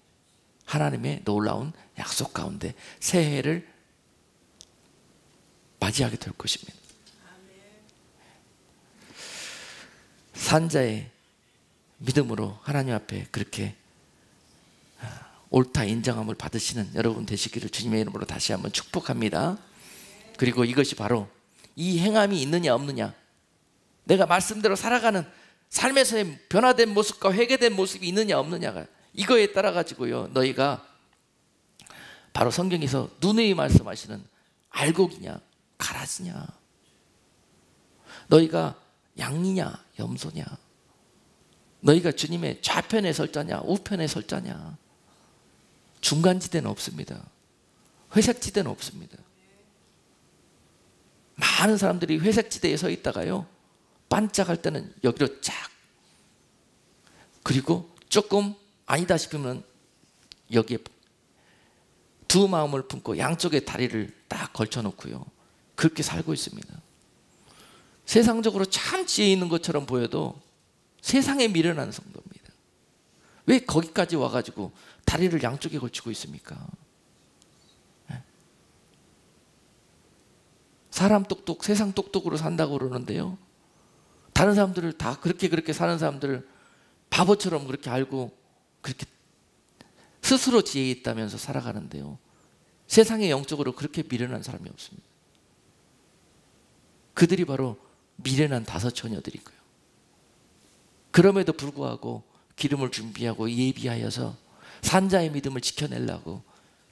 하나님의 놀라운 약속 가운데 새해를 맞이하게 될 것입니다. 산자의 믿음으로 하나님 앞에 그렇게 옳다 인정함을 받으시는 여러분 되시기를 주님의 이름으로 다시 한번 축복합니다. 그리고 이것이 바로 이 행함이 있느냐 없느냐, 내가 말씀대로 살아가는 삶에서의 변화된 모습과 회개된 모습이 있느냐 없느냐가 이거에 따라 가지고요, 너희가 바로 성경에서 누누이 말씀하시는 알곡이냐 가라지냐, 너희가 양이냐 염소냐, 너희가 주님의 좌편에 설 자냐 우편에 설 자냐. 중간지대는 없습니다. 회색지대는 없습니다. 많은 사람들이 회색지대에 서 있다가요, 반짝할 때는 여기로 쫙, 그리고 조금 아니다 싶으면 여기에 두 마음을 품고 양쪽에 다리를 딱 걸쳐놓고요, 그렇게 살고 있습니다. 세상적으로 참 지혜 있는 것처럼 보여도 세상에 미련한 성도입니다. 왜 거기까지 와가지고 다리를 양쪽에 걸치고 있습니까? 사람 똑똑 세상 똑똑으로 산다고 그러는데요, 다른 사람들을 다 그렇게 사는 사람들을 바보처럼 그렇게 알고 그렇게 스스로 지혜 있다면서 살아가는데요, 세상에 영적으로 그렇게 미련한 사람이 없습니다. 그들이 바로 미련한 다섯 처녀들이고요. 그럼에도 불구하고 기름을 준비하고 예비하여서 산자의 믿음을 지켜내려고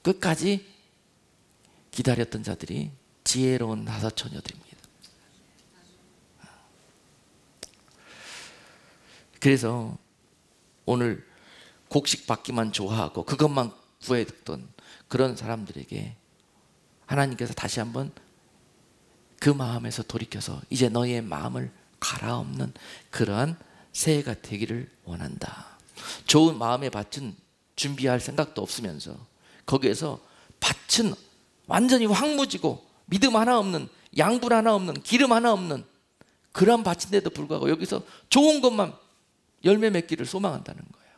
끝까지 기다렸던 자들이 지혜로운 다섯 처녀들입니다. 그래서 오늘 곡식 받기만 좋아하고 그것만 구해듣던 그런 사람들에게 하나님께서 다시 한번 그 마음에서 돌이켜서 이제 너희의 마음을 갈아엎는 그러한 새해가 되기를 원한다. 좋은 마음의 밭은 준비할 생각도 없으면서 거기에서 밭은 완전히 황무지고 믿음 하나 없는, 양분 하나 없는, 기름 하나 없는 그러한 밭인데도 불구하고 여기서 좋은 것만 열매 맺기를 소망한다는 거예요.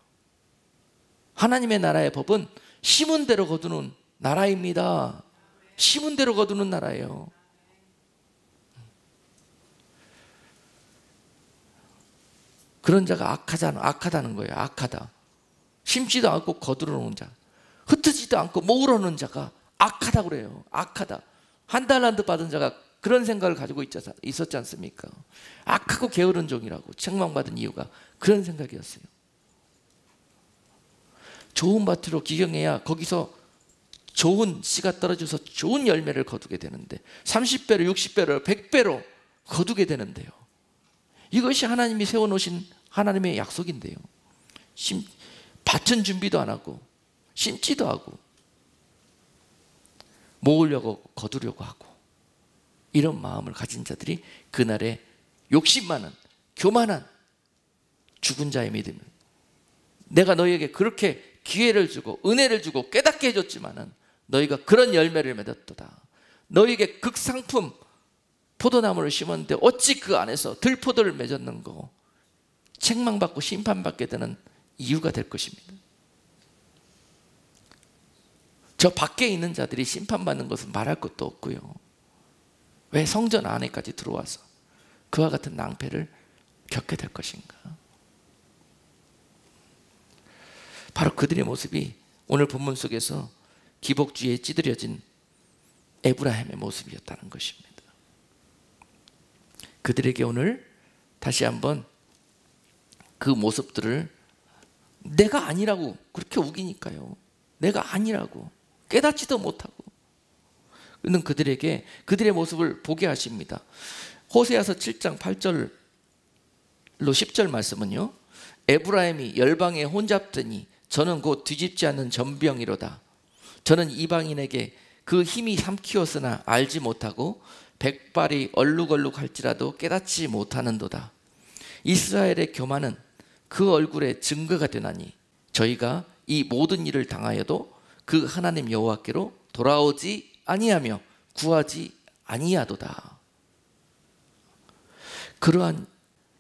하나님의 나라의 법은 심은 대로 거두는 나라입니다. 심은 대로 거두는 나라예요. 그런 자가 악하다는 거예요. 악하다. 심지도 않고 거두러 놓은 자, 흩어지도 않고 모으러 놓은 자가 악하다 그래요. 악하다. 한 달란트 받은 자가 그런 생각을 가지고 있었지 않습니까? 악하고 게으른 종이라고 책망받은 이유가 그런 생각이었어요. 좋은 밭으로 기경해야 거기서 좋은 씨가 떨어져서 좋은 열매를 거두게 되는데 30배로 60배로 100배로 거두게 되는데요, 이것이 하나님이 세워놓으신 하나님의 약속인데요, 밭은 준비도 안 하고 심지도 하고 모으려고 거두려고 하고 이런 마음을 가진 자들이 그날에 욕심 많은 교만한 죽은 자의 믿음을, 내가 너희에게 그렇게 기회를 주고 은혜를 주고 깨닫게 해줬지만은 너희가 그런 열매를 맺었도다. 너희에게 극상품 포도나무를 심었는데 어찌 그 안에서 들포도를 맺었는고, 책망받고 심판받게 되는 이유가 될 것입니다. 저 밖에 있는 자들이 심판받는 것은 말할 것도 없고요. 왜 성전 안에까지 들어와서 그와 같은 낭패를 겪게 될 것인가? 바로 그들의 모습이 오늘 본문 속에서 기복주의에 찌들여진 에브라임의 모습이었다는 것입니다. 그들에게 오늘 다시 한번 그 모습들을 내가 아니라고 그렇게 우기니까요. 내가 아니라고 깨닫지도 못하고 그는 그들에게 그들의 모습을 보게 하십니다. 호세아서 7장 8절로 10절 말씀은요, 에브라임이 열방에 혼잡더니 저는 곧 뒤집지 않는 전병이로다. 저는 이방인에게 그 힘이 삼키었으나 알지 못하고 백발이 얼룩얼룩할지라도 깨닫지 못하는도다. 이스라엘의 교만은 그 얼굴에 증거가 되나니 저희가 이 모든 일을 당하여도 그 하나님 여호와께로 돌아오지 아니하며 구하지 아니하도다. 그러한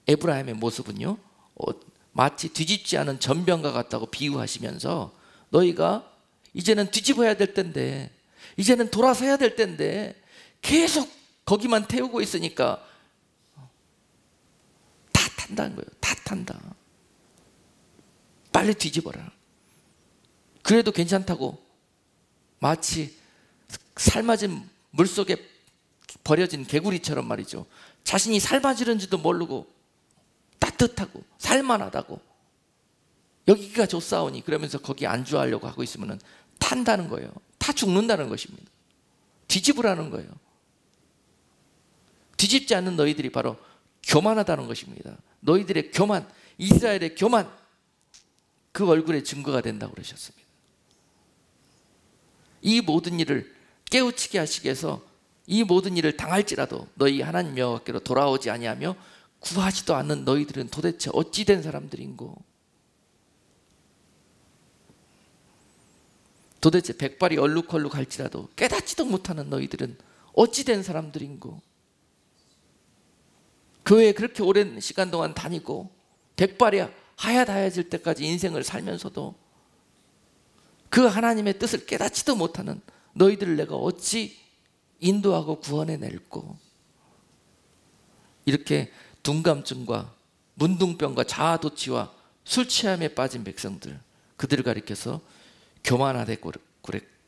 에브라임의 모습은요, 마치 뒤집지 않은 전병과 같다고 비유하시면서 너희가 이제는 뒤집어야 될 텐데, 이제는 돌아서야 될 텐데 계속 거기만 태우고 있으니까 다 탄다는 거예요. 다 탄다. 빨리 뒤집어라. 그래도 괜찮다고 마치 삶아진 물속에 버려진 개구리처럼 말이죠. 자신이 삶아지는지도 모르고 따뜻하고 살만하다고 여기가 좋사오니 그러면서 거기 안주하려고 하고 있으면 탄다는 거예요. 다 죽는다는 것입니다. 뒤집으라는 거예요. 뒤집지 않는 너희들이 바로 교만하다는 것입니다. 너희들의 교만, 이스라엘의 교만, 그 얼굴에 증거가 된다고 그러셨습니다. 이 모든 일을 깨우치게 하시기 위해서 이 모든 일을 당할지라도 너희 하나님 여호와께로 돌아오지 아니하며 구하지도 않는 너희들은 도대체 어찌 된 사람들인고? 도대체 백발이 얼룩얼룩할지라도 깨닫지도 못하는 너희들은 어찌 된 사람들인고? 교회에 그렇게 오랜 시간 동안 다니고 백발이 하얗다해질 때까지 인생을 살면서도 그 하나님의 뜻을 깨닫지도 못하는 너희들을 내가 어찌 인도하고 구원해낼꼬? 이렇게 둔감증과 문둥병과 자아도취와 술취함에 빠진 백성들, 그들을 가리켜서 교만하다고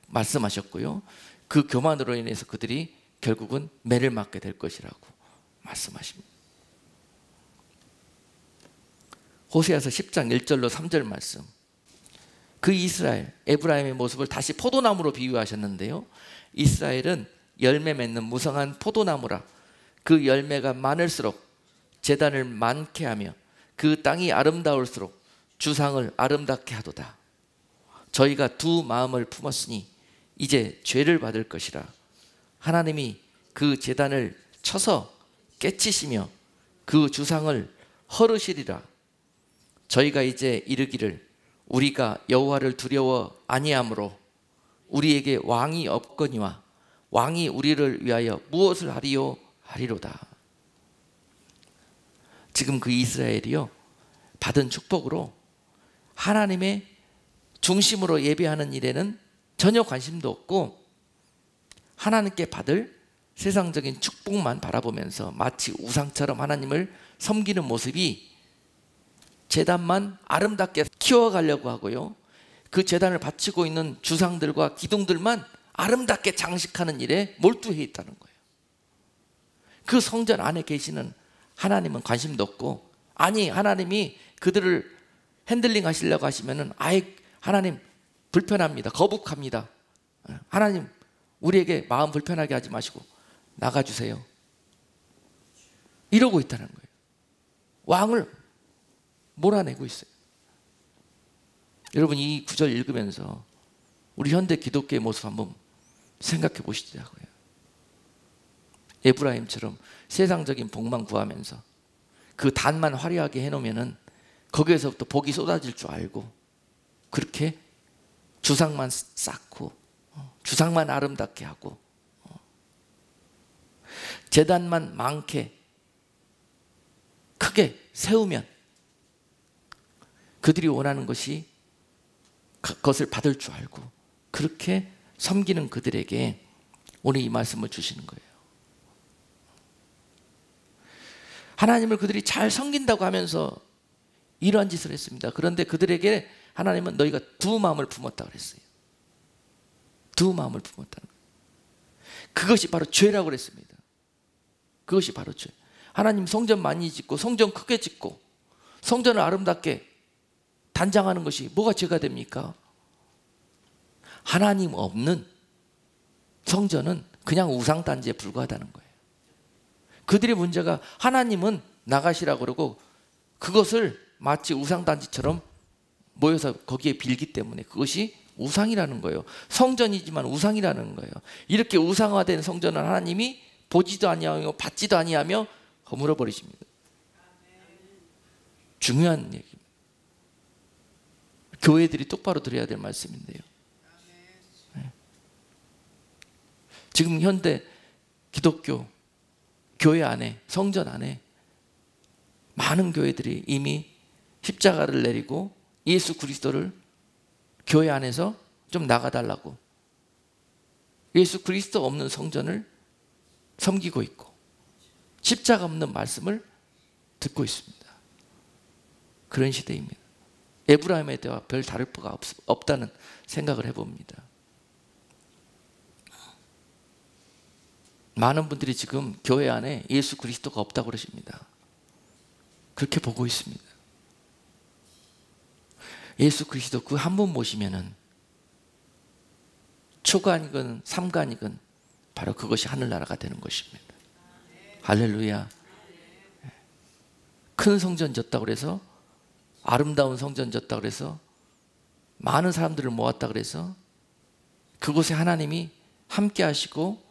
말씀하셨고요, 그 교만으로 인해서 그들이 결국은 매를 맞게 될 것이라고 말씀하십니다. 호세아서 10장 1절로 3절 말씀, 그 이스라엘, 에브라임의 모습을 다시 포도나무로 비유하셨는데요, 이스라엘은 열매 맺는 무성한 포도나무라. 그 열매가 많을수록 제단을 많게 하며 그 땅이 아름다울수록 주상을 아름답게 하도다. 저희가 두 마음을 품었으니 이제 죄를 받을 것이라. 하나님이 그 제단을 쳐서 깨치시며 그 주상을 헐으시리라. 저희가 이제 이르기를 우리가 여호와를 두려워 아니하므로 우리에게 왕이 없거니와 왕이 우리를 위하여 무엇을 하리요 하리로다. 지금 그 이스라엘이요, 받은 축복으로 하나님의 중심으로 예배하는 일에는 전혀 관심도 없고 하나님께 받을 세상적인 축복만 바라보면서 마치 우상처럼 하나님을 섬기는 모습이 제단만 아름답게 키워가려고 하고요, 그 제단을 바치고 있는 주상들과 기둥들만 아름답게 장식하는 일에 몰두해 있다는 거예요. 그 성전 안에 계시는 하나님은 관심도 없고, 아니 하나님이 그들을 핸들링 하시려고 하시면은 아예 하나님 불편합니다, 거북합니다, 하나님 우리에게 마음 불편하게 하지 마시고 나가주세요, 이러고 있다는 거예요. 왕을 몰아내고 있어요. 여러분, 이 구절 읽으면서 우리 현대 기독교의 모습 한번 생각해 보시자고요. 에브라임처럼 세상적인 복만 구하면서 그 단만 화려하게 해놓으면은 거기에서부터 복이 쏟아질 줄 알고 그렇게 주상만 쌓고 주상만 아름답게 하고 제단만 많게 크게 세우면 그들이 원하는 것이 그것을 받을 줄 알고 그렇게 섬기는 그들에게 오늘 이 말씀을 주시는 거예요. 하나님을 그들이 잘 섬긴다고 하면서 이러한 짓을 했습니다. 그런데 그들에게 하나님은 너희가 두 마음을 품었다 그랬어요. 두 마음을 품었다는 거예요. 그것이 바로 죄라고 그랬습니다. 그것이 바로 죄. 하나님 성전 많이 짓고 성전 크게 짓고 성전을 아름답게 단장하는 것이 뭐가 죄가 됩니까? 하나님 없는 성전은 그냥 우상단지에 불과하다는 거예요. 그들의 문제가 하나님은 나가시라고 그러고 그것을 마치 우상단지처럼 모여서 거기에 빌기 때문에 그것이 우상이라는 거예요. 성전이지만 우상이라는 거예요. 이렇게 우상화된 성전을 하나님이 보지도 아니하며 받지도 아니하며 허물어 버리십니다. 중요한 얘기입니다. 교회들이 똑바로 들어야 될 말씀인데요. 지금 현대 기독교 교회 안에, 성전 안에 많은 교회들이 이미 십자가를 내리고 예수 그리스도를 교회 안에서 좀 나가달라고 예수 그리스도 없는 성전을 섬기고 있고 십자가 없는 말씀을 듣고 있습니다. 그런 시대입니다. 에브라임의 때와 별 다를 바가 없다는 생각을 해봅니다. 많은 분들이 지금 교회 안에 예수 그리스도가 없다고 그러십니다. 그렇게 보고 있습니다. 예수 그리스도 그 한 분 모시면은 초간이건 삼간이건 바로 그것이 하늘나라가 되는 것입니다. 할렐루야. 큰 성전 졌다고 그래서 아름다운 성전 졌다고 그래서 많은 사람들을 모았다 그래서 그곳에 하나님이 함께 하시고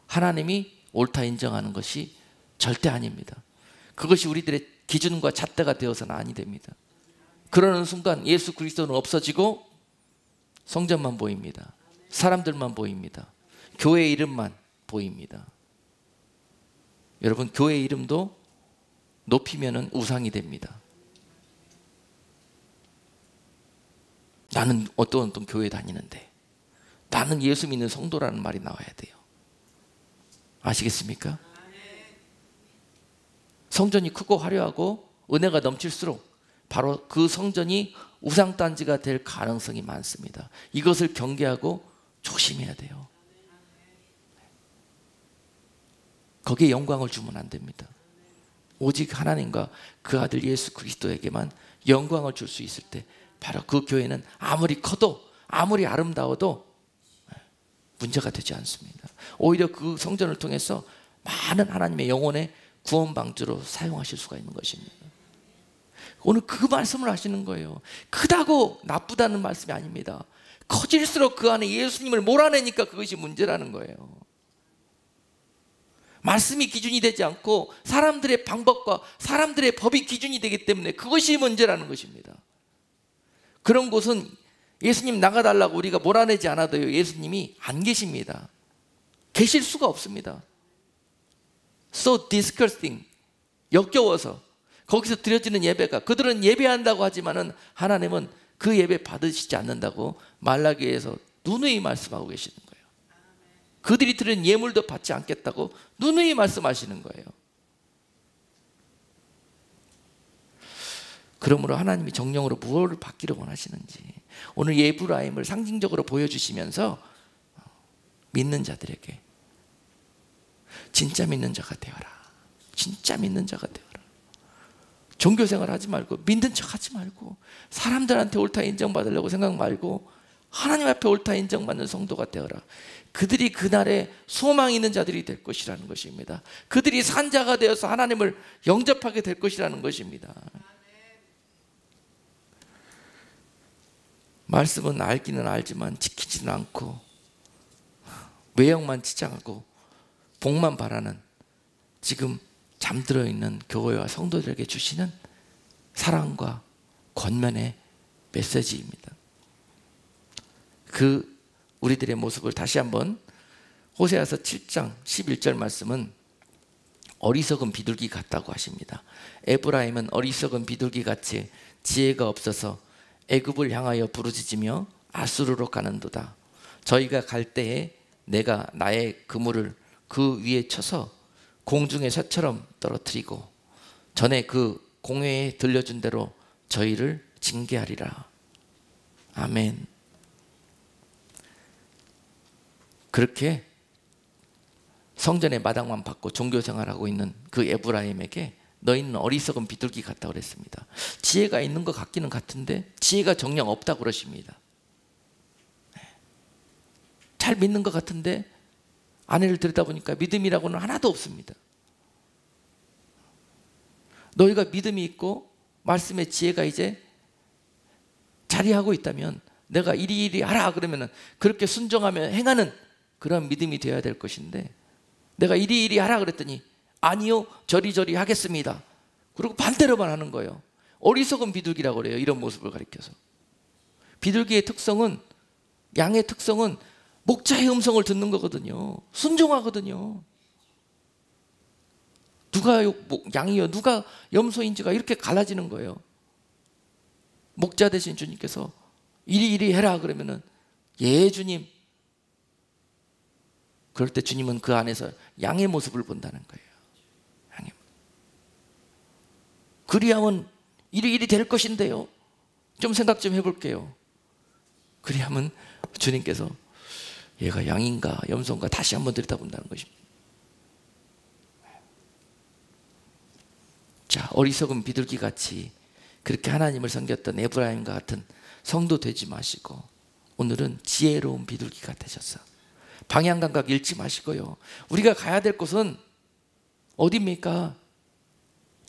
하나님이 옳다 인정하는 것이 절대 아닙니다. 그것이 우리들의 기준과 잣대가 되어서는 아니 됩니다. 그러는 순간 예수 그리스도는 없어지고 성전만 보입니다. 사람들만 보입니다. 교회 이름만 보입니다. 여러분, 교회 이름도 높이면은 우상이 됩니다. 나는 어떤 교회 다니는데 나는 예수 믿는 성도라는 말이 나와야 돼요. 아시겠습니까? 성전이 크고 화려하고 은혜가 넘칠수록 바로 그 성전이 우상단지가 될 가능성이 많습니다. 이것을 경계하고 조심해야 돼요. 거기에 영광을 주면 안 됩니다. 오직 하나님과 그 아들 예수 그리스도에게만 영광을 줄 수 있을 때 바로 그 교회는 아무리 커도 아무리 아름다워도 문제가 되지 않습니다. 오히려 그 성전을 통해서 많은 하나님의 영혼의 구원 방주로 사용하실 수가 있는 것입니다. 오늘 그 말씀을 하시는 거예요. 크다고 나쁘다는 말씀이 아닙니다. 커질수록 그 안에 예수님을 몰아내니까 그것이 문제라는 거예요. 말씀이 기준이 되지 않고 사람들의 방법과 사람들의 법이 기준이 되기 때문에 그것이 문제라는 것입니다. 그런 곳은 예수님 나가달라고 우리가 몰아내지 않아도요, 예수님이 안 계십니다. 계실 수가 없습니다. So disgusting, 역겨워서 거기서 드려지는 예배가, 그들은 예배한다고 하지만은 하나님은 그 예배 받으시지 않는다고 말라기에서 누누이 말씀하고 계시는 거예요. 그들이 드린 예물도 받지 않겠다고 누누이 말씀하시는 거예요. 그러므로 하나님이 정령으로 무엇을 받기를 원하시는지 오늘 에브라임을 상징적으로 보여주시면서 믿는 자들에게 진짜 믿는 자가 되어라. 진짜 믿는 자가 되어라. 종교생활 하지 말고 믿는 척 하지 말고 사람들한테 옳다 인정받으려고 생각 말고 하나님 앞에 옳다 인정받는 성도가 되어라. 그들이 그날에 소망 있는 자들이 될 것이라는 것입니다. 그들이 산자가 되어서 하나님을 영접하게 될 것이라는 것입니다. 말씀은 알기는 알지만 지키지는 않고 외형만 치장하고 복만 바라는 지금 잠들어 있는 교회와 성도들에게 주시는 사랑과 권면의 메시지입니다. 그 우리들의 모습을 다시 한번 호세아서 7장 11절 말씀은 어리석은 비둘기 같다고 하십니다. 에브라임은 어리석은 비둘기 같이 지혜가 없어서 애굽을 향하여 부르짖으며 아수르로 가는도다. 저희가 갈 때에 내가 나의 그물을 그 위에 쳐서 공중의 새처럼 떨어뜨리고 전에 그 공회에 들려준 대로 저희를 징계하리라. 아멘. 그렇게 성전의 마당만 받고 종교생활하고 있는 그 에브라임에게 너희는 어리석은 비둘기 같다고 그랬습니다. 지혜가 있는 것 같기는 같은데 지혜가 정녕 없다고 그러십니다. 잘 믿는 것 같은데 아내를 들여다보니까 믿음이라고는 하나도 없습니다. 너희가 믿음이 있고 말씀의 지혜가 이제 자리하고 있다면 내가 이리 하라 그러면 그렇게 순종하며 행하는 그런 믿음이 되어야 될 것인데 내가 이리 하라 그랬더니 아니요 저리저리 하겠습니다. 그리고 반대로만 하는 거예요. 어리석은 비둘기라고 그래요. 이런 모습을 가리켜서. 비둘기의 특성은, 양의 특성은 목자의 음성을 듣는 거거든요. 순종하거든요. 누가 양이요 누가 염소인지가 이렇게 갈라지는 거예요. 목자 대신 주님께서 이리 해라 그러면은 예 주님. 그럴 때 주님은 그 안에서 양의 모습을 본다는 거예요. 양의. 그리하면 이리 될 것인데요. 좀 생각 좀 해볼게요. 그리하면 주님께서 얘가 양인가 염소인가 다시 한번 들여다본다는 것입니다. 자, 어리석은 비둘기 같이 그렇게 하나님을 섬겼던 에브라임과 같은 성도 되지 마시고 오늘은 지혜로운 비둘기가 되셔서 방향 감각 잃지 마시고요. 우리가 가야 될 곳은 어디입니까?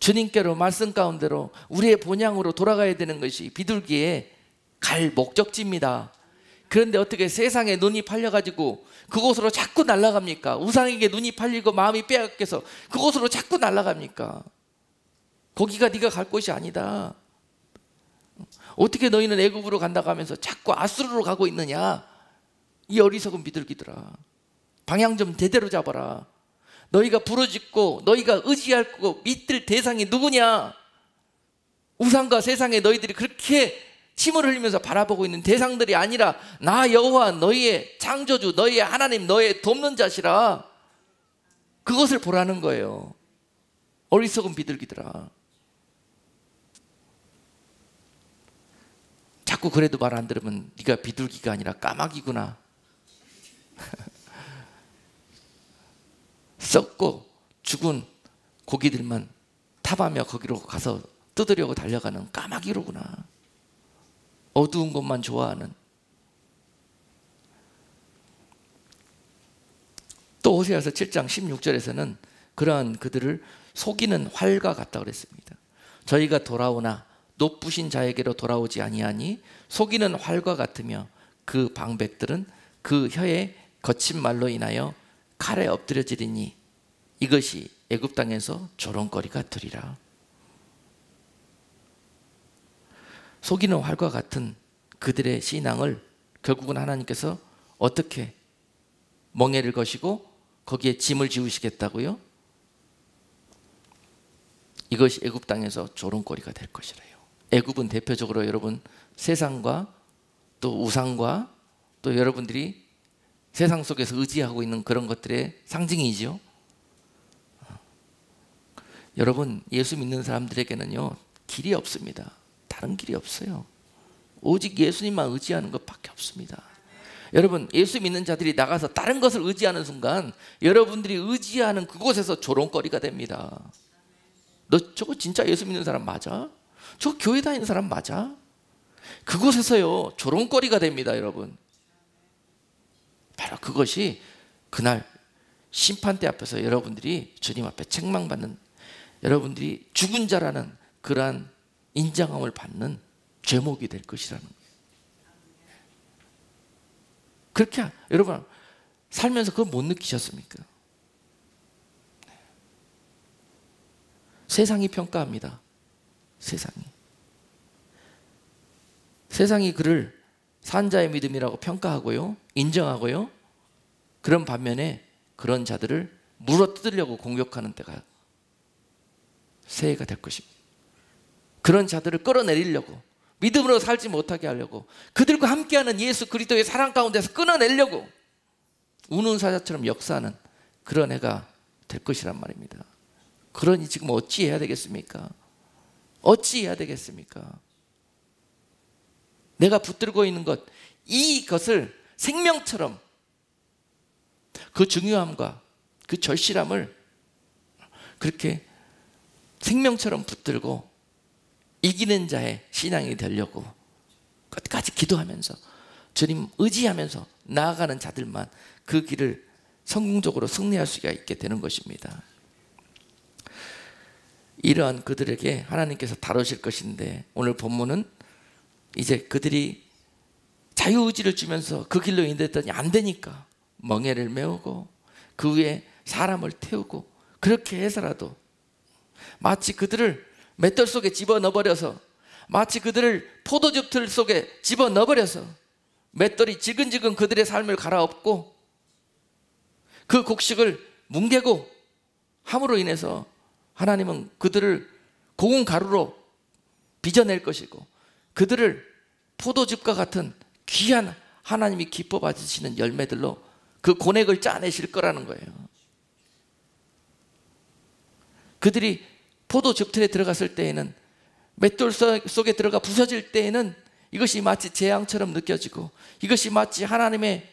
주님께로 말씀 가운데로 우리의 본향으로 돌아가야 되는 것이 비둘기의 갈 목적지입니다. 그런데 어떻게 세상에 눈이 팔려가지고 그곳으로 자꾸 날아갑니까? 우상에게 눈이 팔리고 마음이 빼앗겨서 그곳으로 자꾸 날아갑니까? 거기가 네가 갈 곳이 아니다. 어떻게 너희는 애굽으로 간다고 하면서 자꾸 아수르로 가고 있느냐? 이 어리석은 비둘기들아, 방향 좀 제대로 잡아라. 너희가 부르짖고 너희가 의지할 거고 믿을 대상이 누구냐? 우상과 세상에 너희들이 그렇게 침을 흘리면서 바라보고 있는 대상들이 아니라 나 여호와 너희의 창조주, 너희의 하나님, 너희의 돕는 자시라. 그것을 보라는 거예요. 어리석은 비둘기들아. 자꾸 그래도 말 안 들으면 네가 비둘기가 아니라 까마귀구나. 썩고 죽은 고기들만 탑하며 거기로 가서 뜯으려고 달려가는 까마귀로구나. 어두운 것만 좋아하는. 또 호세아서 7장 16절에서는 그러한 그들을 속이는 활과 같다 그랬습니다. 저희가 돌아오나 높으신 자에게로 돌아오지 아니하니 속이는 활과 같으며 그 방백들은 그 혀의 거친 말로 인하여 칼에 엎드려지리니 이것이 애굽 땅에서 조롱거리가 되리라. 속이는 활과 같은 그들의 신앙을 결국은 하나님께서 어떻게 멍에를 거시고 거기에 짐을 지우시겠다고요? 이것이 애굽 땅에서 조롱거리가 될 것이래요. 애굽은 대표적으로 여러분 세상과 또 우상과 또 여러분들이 세상 속에서 의지하고 있는 그런 것들의 상징이죠. 여러분 예수 믿는 사람들에게는요 길이 없습니다. 다른 길이 없어요. 오직 예수님만 의지하는 것밖에 없습니다. 여러분 예수 믿는 자들이 나가서 다른 것을 의지하는 순간 여러분들이 의지하는 그곳에서 조롱거리가 됩니다. 너 저거 진짜 예수 믿는 사람 맞아? 저 교회 다니는 사람 맞아? 그곳에서요 조롱거리가 됩니다. 여러분 바로 그것이 그날 심판대 앞에서 여러분들이 주님 앞에 책망받는, 여러분들이 죽은 자라는 그러한 인정함을 받는 죄목이 될 것이라는 거예요. 그렇게 여러분 살면서 그걸 못 느끼셨습니까? 세상이 평가합니다. 세상이 그를 산자의 믿음이라고 평가하고요, 인정하고요. 그런 반면에 그런 자들을 물어뜯으려고 공격하는 때가 새해가 될 것입니다. 그런 자들을 끌어내리려고, 믿음으로 살지 못하게 하려고, 그들과 함께하는 예수 그리스도의 사랑 가운데서 끊어내려고 우는 사자처럼 역사하는 그런 해가 될 것이란 말입니다. 그러니 지금 어찌해야 되겠습니까? 어찌해야 되겠습니까? 내가 붙들고 있는 것, 이것을 생명처럼 그 중요함과 그 절실함을 그렇게 생명처럼 붙들고 이기는 자의 신앙이 되려고 끝까지 기도하면서 주님 의지하면서 나아가는 자들만 그 길을 성공적으로 승리할 수가 있게 되는 것입니다. 이러한 그들에게 하나님께서 다루실 것인데, 오늘 본문은 이제 그들이 자유의지를 주면서 그 길로 인도했더니 안 되니까 멍에를 메우고 그 위에 사람을 태우고, 그렇게 해서라도 마치 그들을 맷돌 속에 집어넣어버려서, 마치 그들을 포도즙 틀 속에 집어넣어버려서 맷돌이 지근지근 그들의 삶을 갈아엎고 그 곡식을 뭉개고 함으로 인해서 하나님은 그들을 고운 가루로 빚어낼 것이고, 그들을 포도즙과 같은 귀한 하나님이 기뻐 받으시는 열매들로 그 고넥을 짜내실 거라는 거예요. 그들이 포도즙틀에 들어갔을 때에는, 맷돌 속에 들어가 부서질 때에는 이것이 마치 재앙처럼 느껴지고, 이것이 마치 하나님의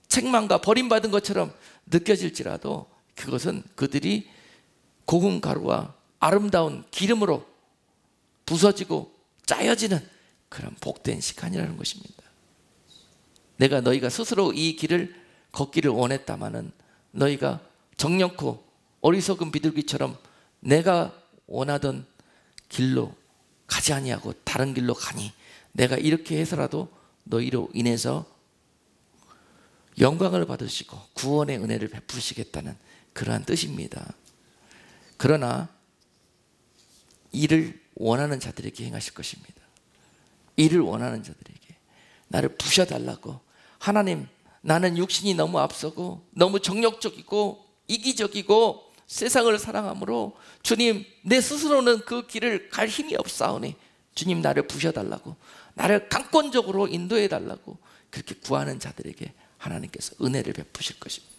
책망과 버림받은 것처럼 느껴질지라도, 그것은 그들이 고운 가루와 아름다운 기름으로 부서지고 짜여지는 그런 복된 시간이라는 것입니다. 내가 너희가 스스로 이 길을 걷기를 원했다마는 너희가 정령코 어리석은 비둘기처럼 내가 원하던 길로 가지 아니하고 다른 길로 가니, 내가 이렇게 해서라도 너희로 인해서 영광을 받으시고 구원의 은혜를 베푸시겠다는 그러한 뜻입니다. 그러나 이를 원하는 자들에게 행하실 것입니다. 이를 원하는 자들에게 나를 부셔달라고, 하나님 나는 육신이 너무 앞서고 너무 정욕적이고 이기적이고 세상을 사랑함으로 주님 내 스스로는 그 길을 갈 힘이 없사오니 주님 나를 부셔달라고, 나를 강권적으로 인도해달라고 그렇게 구하는 자들에게 하나님께서 은혜를 베푸실 것입니다.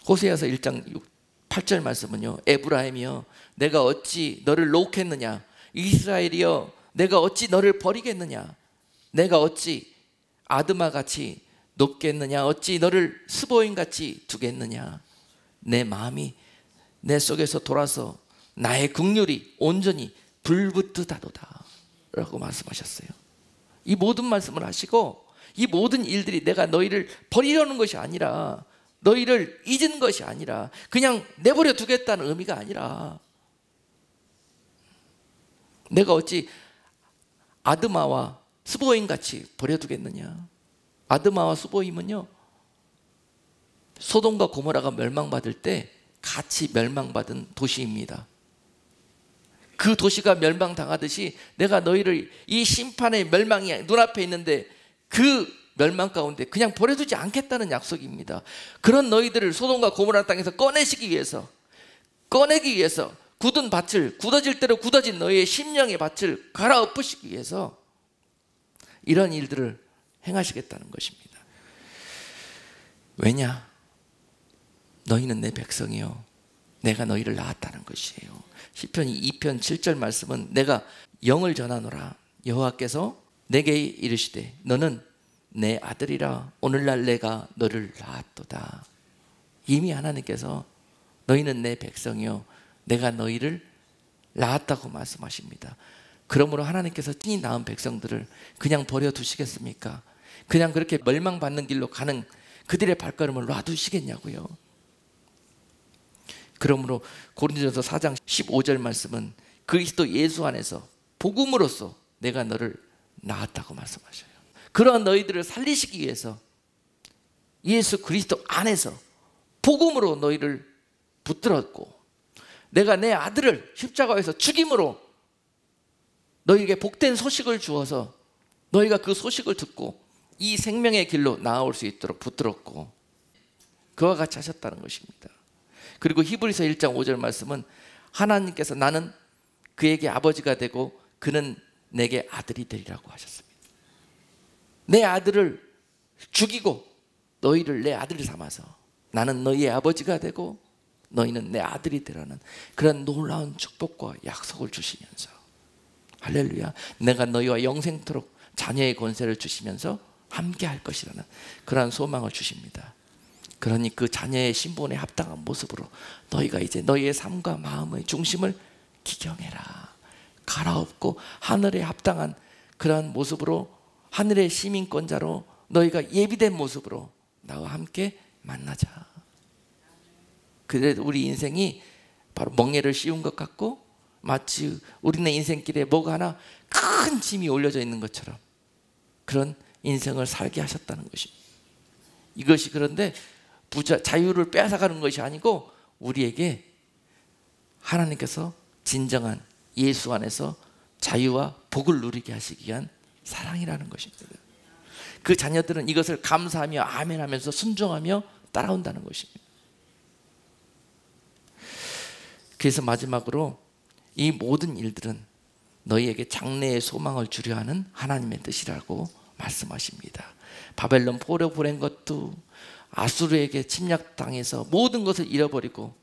호세아서 1장 8절 말씀은요, 에브라임이여 내가 어찌 너를 놓겠느냐, 이스라엘이여 내가 어찌 너를 버리겠느냐, 내가 어찌 아드마같이 높겠느냐, 어찌 너를 스보임같이 두겠느냐, 내 마음이 내 속에서 돌아서 나의 긍휼이 온전히 불붙듯하도다 라고 말씀하셨어요. 이 모든 말씀을 하시고, 이 모든 일들이 내가 너희를 버리려는 것이 아니라, 너희를 잊은 것이 아니라, 그냥 내버려 두겠다는 의미가 아니라, 내가 어찌 아드마와 스보임같이 버려두겠느냐. 아드마와 스보임은요, 소돔과 고모라가 멸망받을 때 같이 멸망받은 도시입니다. 그 도시가 멸망당하듯이 내가 너희를 이 심판의 멸망이 눈앞에 있는데 그 멸망 가운데 그냥 버려두지 않겠다는 약속입니다. 그런 너희들을 소돔과 고모라 땅에서 꺼내기 위해서 굳은 밭을, 굳어질 대로 굳어진 너희의 심령의 밭을 갈아엎으시기 위해서 이런 일들을 행하시겠다는 것입니다. 왜냐? 너희는 내 백성이요 내가 너희를 낳았다는 것이에요. 시편 2편 7절 말씀은 내가 영을 전하노라, 여호와께서 내게 이르시되 너는 내 아들이라, 오늘날 내가 너를 낳았도다. 이미 하나님께서 너희는 내 백성이요 내가 너희를 낳았다고 말씀하십니다. 그러므로 하나님께서 친히 낳은 백성들을 그냥 버려두시겠습니까? 그냥 그렇게 멸망받는 길로 가는 그들의 발걸음을 놔두시겠냐고요. 그러므로 고린도전서 4장 15절 말씀은 그리스도 예수 안에서 복음으로써 내가 너를 낳았다고 말씀하셔요. 그러한 너희들을 살리시기 위해서 예수 그리스도 안에서 복음으로 너희를 붙들었고, 내가 내 아들을 십자가에서 죽임으로 너희에게 복된 소식을 주어서 너희가 그 소식을 듣고 이 생명의 길로 나아올 수 있도록 붙들었고, 그와 같이 하셨다는 것입니다. 그리고 히브리서 1장 5절 말씀은 하나님께서 나는 그에게 아버지가 되고 그는 내게 아들이 되리라고 하셨습니다. 내 아들을 죽이고 너희를 내 아들을 삼아서 나는 너희의 아버지가 되고 너희는 내 아들이 되라는 그런 놀라운 축복과 약속을 주시면서, 할렐루야, 내가 너희와 영생토록 자녀의 권세를 주시면서 함께 할 것이라는 그러한 소망을 주십니다. 그러니 그 자녀의 신분에 합당한 모습으로 너희가 이제 너희의 삶과 마음의 중심을 기경해라. 갈아엎고 하늘에 합당한 그러한 모습으로, 하늘의 시민권자로 너희가 예비된 모습으로 나와 함께 만나자. 그래도 우리 인생이 바로 멍에를 씌운 것 같고 마치 우리네 인생길에 뭐가 하나 큰 짐이 올려져 있는 것처럼 그런 인생을 살게 하셨다는 것입니다. 이것이 그런데 자유를 빼앗아가는 것이 아니고 우리에게 하나님께서 진정한 예수 안에서 자유와 복을 누리게 하시기 위한 사랑이라는 것입니다. 그 자녀들은 이것을 감사하며 아멘하면서 순종하며 따라온다는 것입니다. 그래서 마지막으로 이 모든 일들은 너희에게 장래의 소망을 주려 하는 하나님의 뜻이라고 말씀하십니다. 바벨론 포로 보낸 것도, 아수르에게 침략당해서 모든 것을 잃어버리고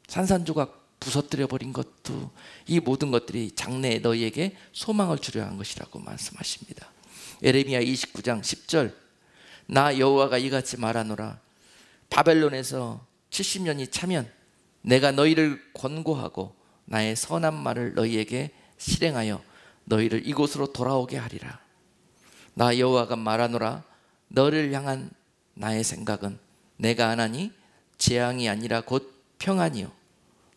산산조각 부서뜨려 버린 것도, 이 모든 것들이 장래에 너희에게 소망을 주려 한 것이라고 말씀하십니다. 예레미야 29장 10절, 나 여호와가 이같이 말하노라. 바벨론에서 70년이 차면 내가 너희를 권고하고 나의 선한 말을 너희에게 실행하여 너희를 이곳으로 돌아오게 하리라. 나 여호와가 말하노라. 너를 향한 나의 생각은 내가 하나니 재앙이 아니라 곧 평안이요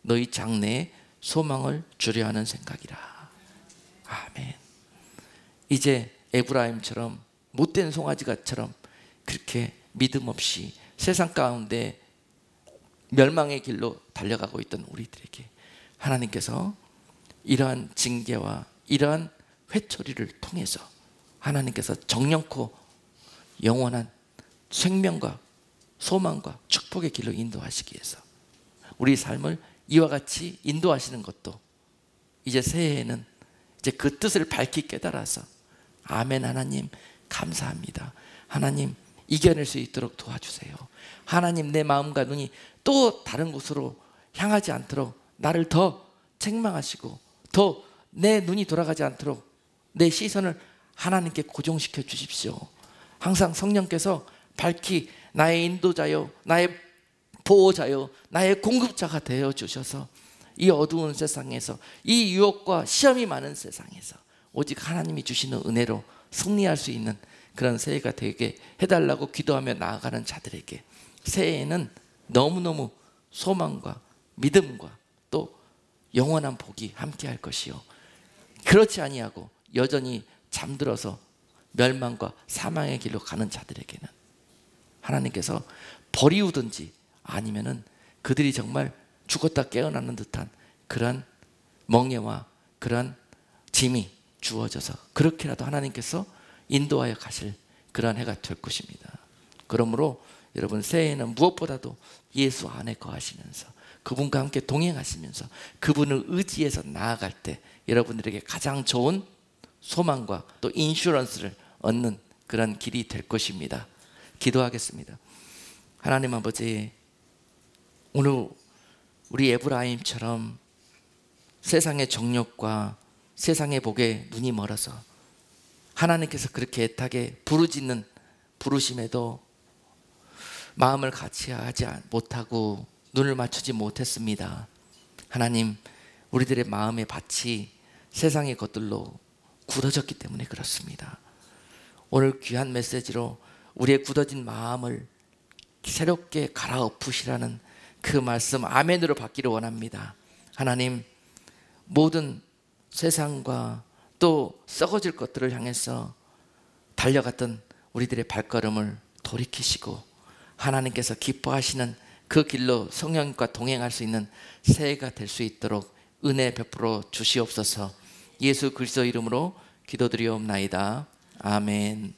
너희 장래에 소망을 주려 하는 생각이라. 아멘. 이제 에브라임처럼 못된 송아지가처럼 그렇게 믿음 없이 세상 가운데 멸망의 길로 달려가고 있던 우리들에게 하나님께서 이러한 징계와 이러한 회초리를 통해서 하나님께서 정령코 영원한 생명과 소망과 축복의 길로 인도하시기 위해서 우리 삶을 이와 같이 인도하시는 것도, 이제 새해에는 이제 그 뜻을 밝히 깨달아서 아멘, 하나님 감사합니다. 하나님 이겨낼 수 있도록 도와주세요. 하나님 내 마음과 눈이 또 다른 곳으로 향하지 않도록 나를 더 책망하시고 더 내 눈이 돌아가지 않도록 내 시선을 하나님께 고정시켜 주십시오. 항상 성령께서 밝히 나의 인도자요, 나의 보호자요, 나의 공급자가 되어 주셔서 이 어두운 세상에서, 이 유혹과 시험이 많은 세상에서 오직 하나님이 주시는 은혜로 승리할 수 있는 그런 새해가 되게 해달라고 기도하며 나아가는 자들에게 새해에는 너무너무 소망과 믿음과 또 영원한 복이 함께할 것이요, 그렇지 아니하고 여전히 잠들어서 멸망과 사망의 길로 가는 자들에게는 하나님께서 버리우든지 아니면은 그들이 정말 죽었다 깨어나는 듯한 그런 멍에와 그런 짐이 주어져서 그렇게라도 하나님께서 인도하여 가실 그런 해가 될 것입니다. 그러므로 여러분 새해에는 무엇보다도 예수 안에 거하시면서 그분과 함께 동행하시면서 그분을 의지해서 나아갈 때 여러분들에게 가장 좋은 소망과 또 인슈런스를 얻는 그런 길이 될 것입니다. 기도하겠습니다. 하나님 아버지, 오늘 우리 에브라임처럼 세상의 정욕과 세상의 복에 눈이 멀어서 하나님께서 그렇게 애타게 부르짖는 부르심에도 마음을 같이 하지 못하고 눈을 맞추지 못했습니다. 하나님, 우리들의 마음의 밭이 세상의 것들로 굳어졌기 때문에 그렇습니다. 오늘 귀한 메시지로 우리의 굳어진 마음을 새롭게 갈아엎으시라는 그 말씀 아멘으로 받기를 원합니다. 하나님, 모든 세상과 또 썩어질 것들을 향해서 달려갔던 우리들의 발걸음을 돌이키시고 하나님께서 기뻐하시는 그 길로 성령과 동행할 수 있는 새해가 될 수 있도록 은혜 베풀어 주시옵소서. 예수 그리스도 이름으로 기도드리옵나이다. 아멘.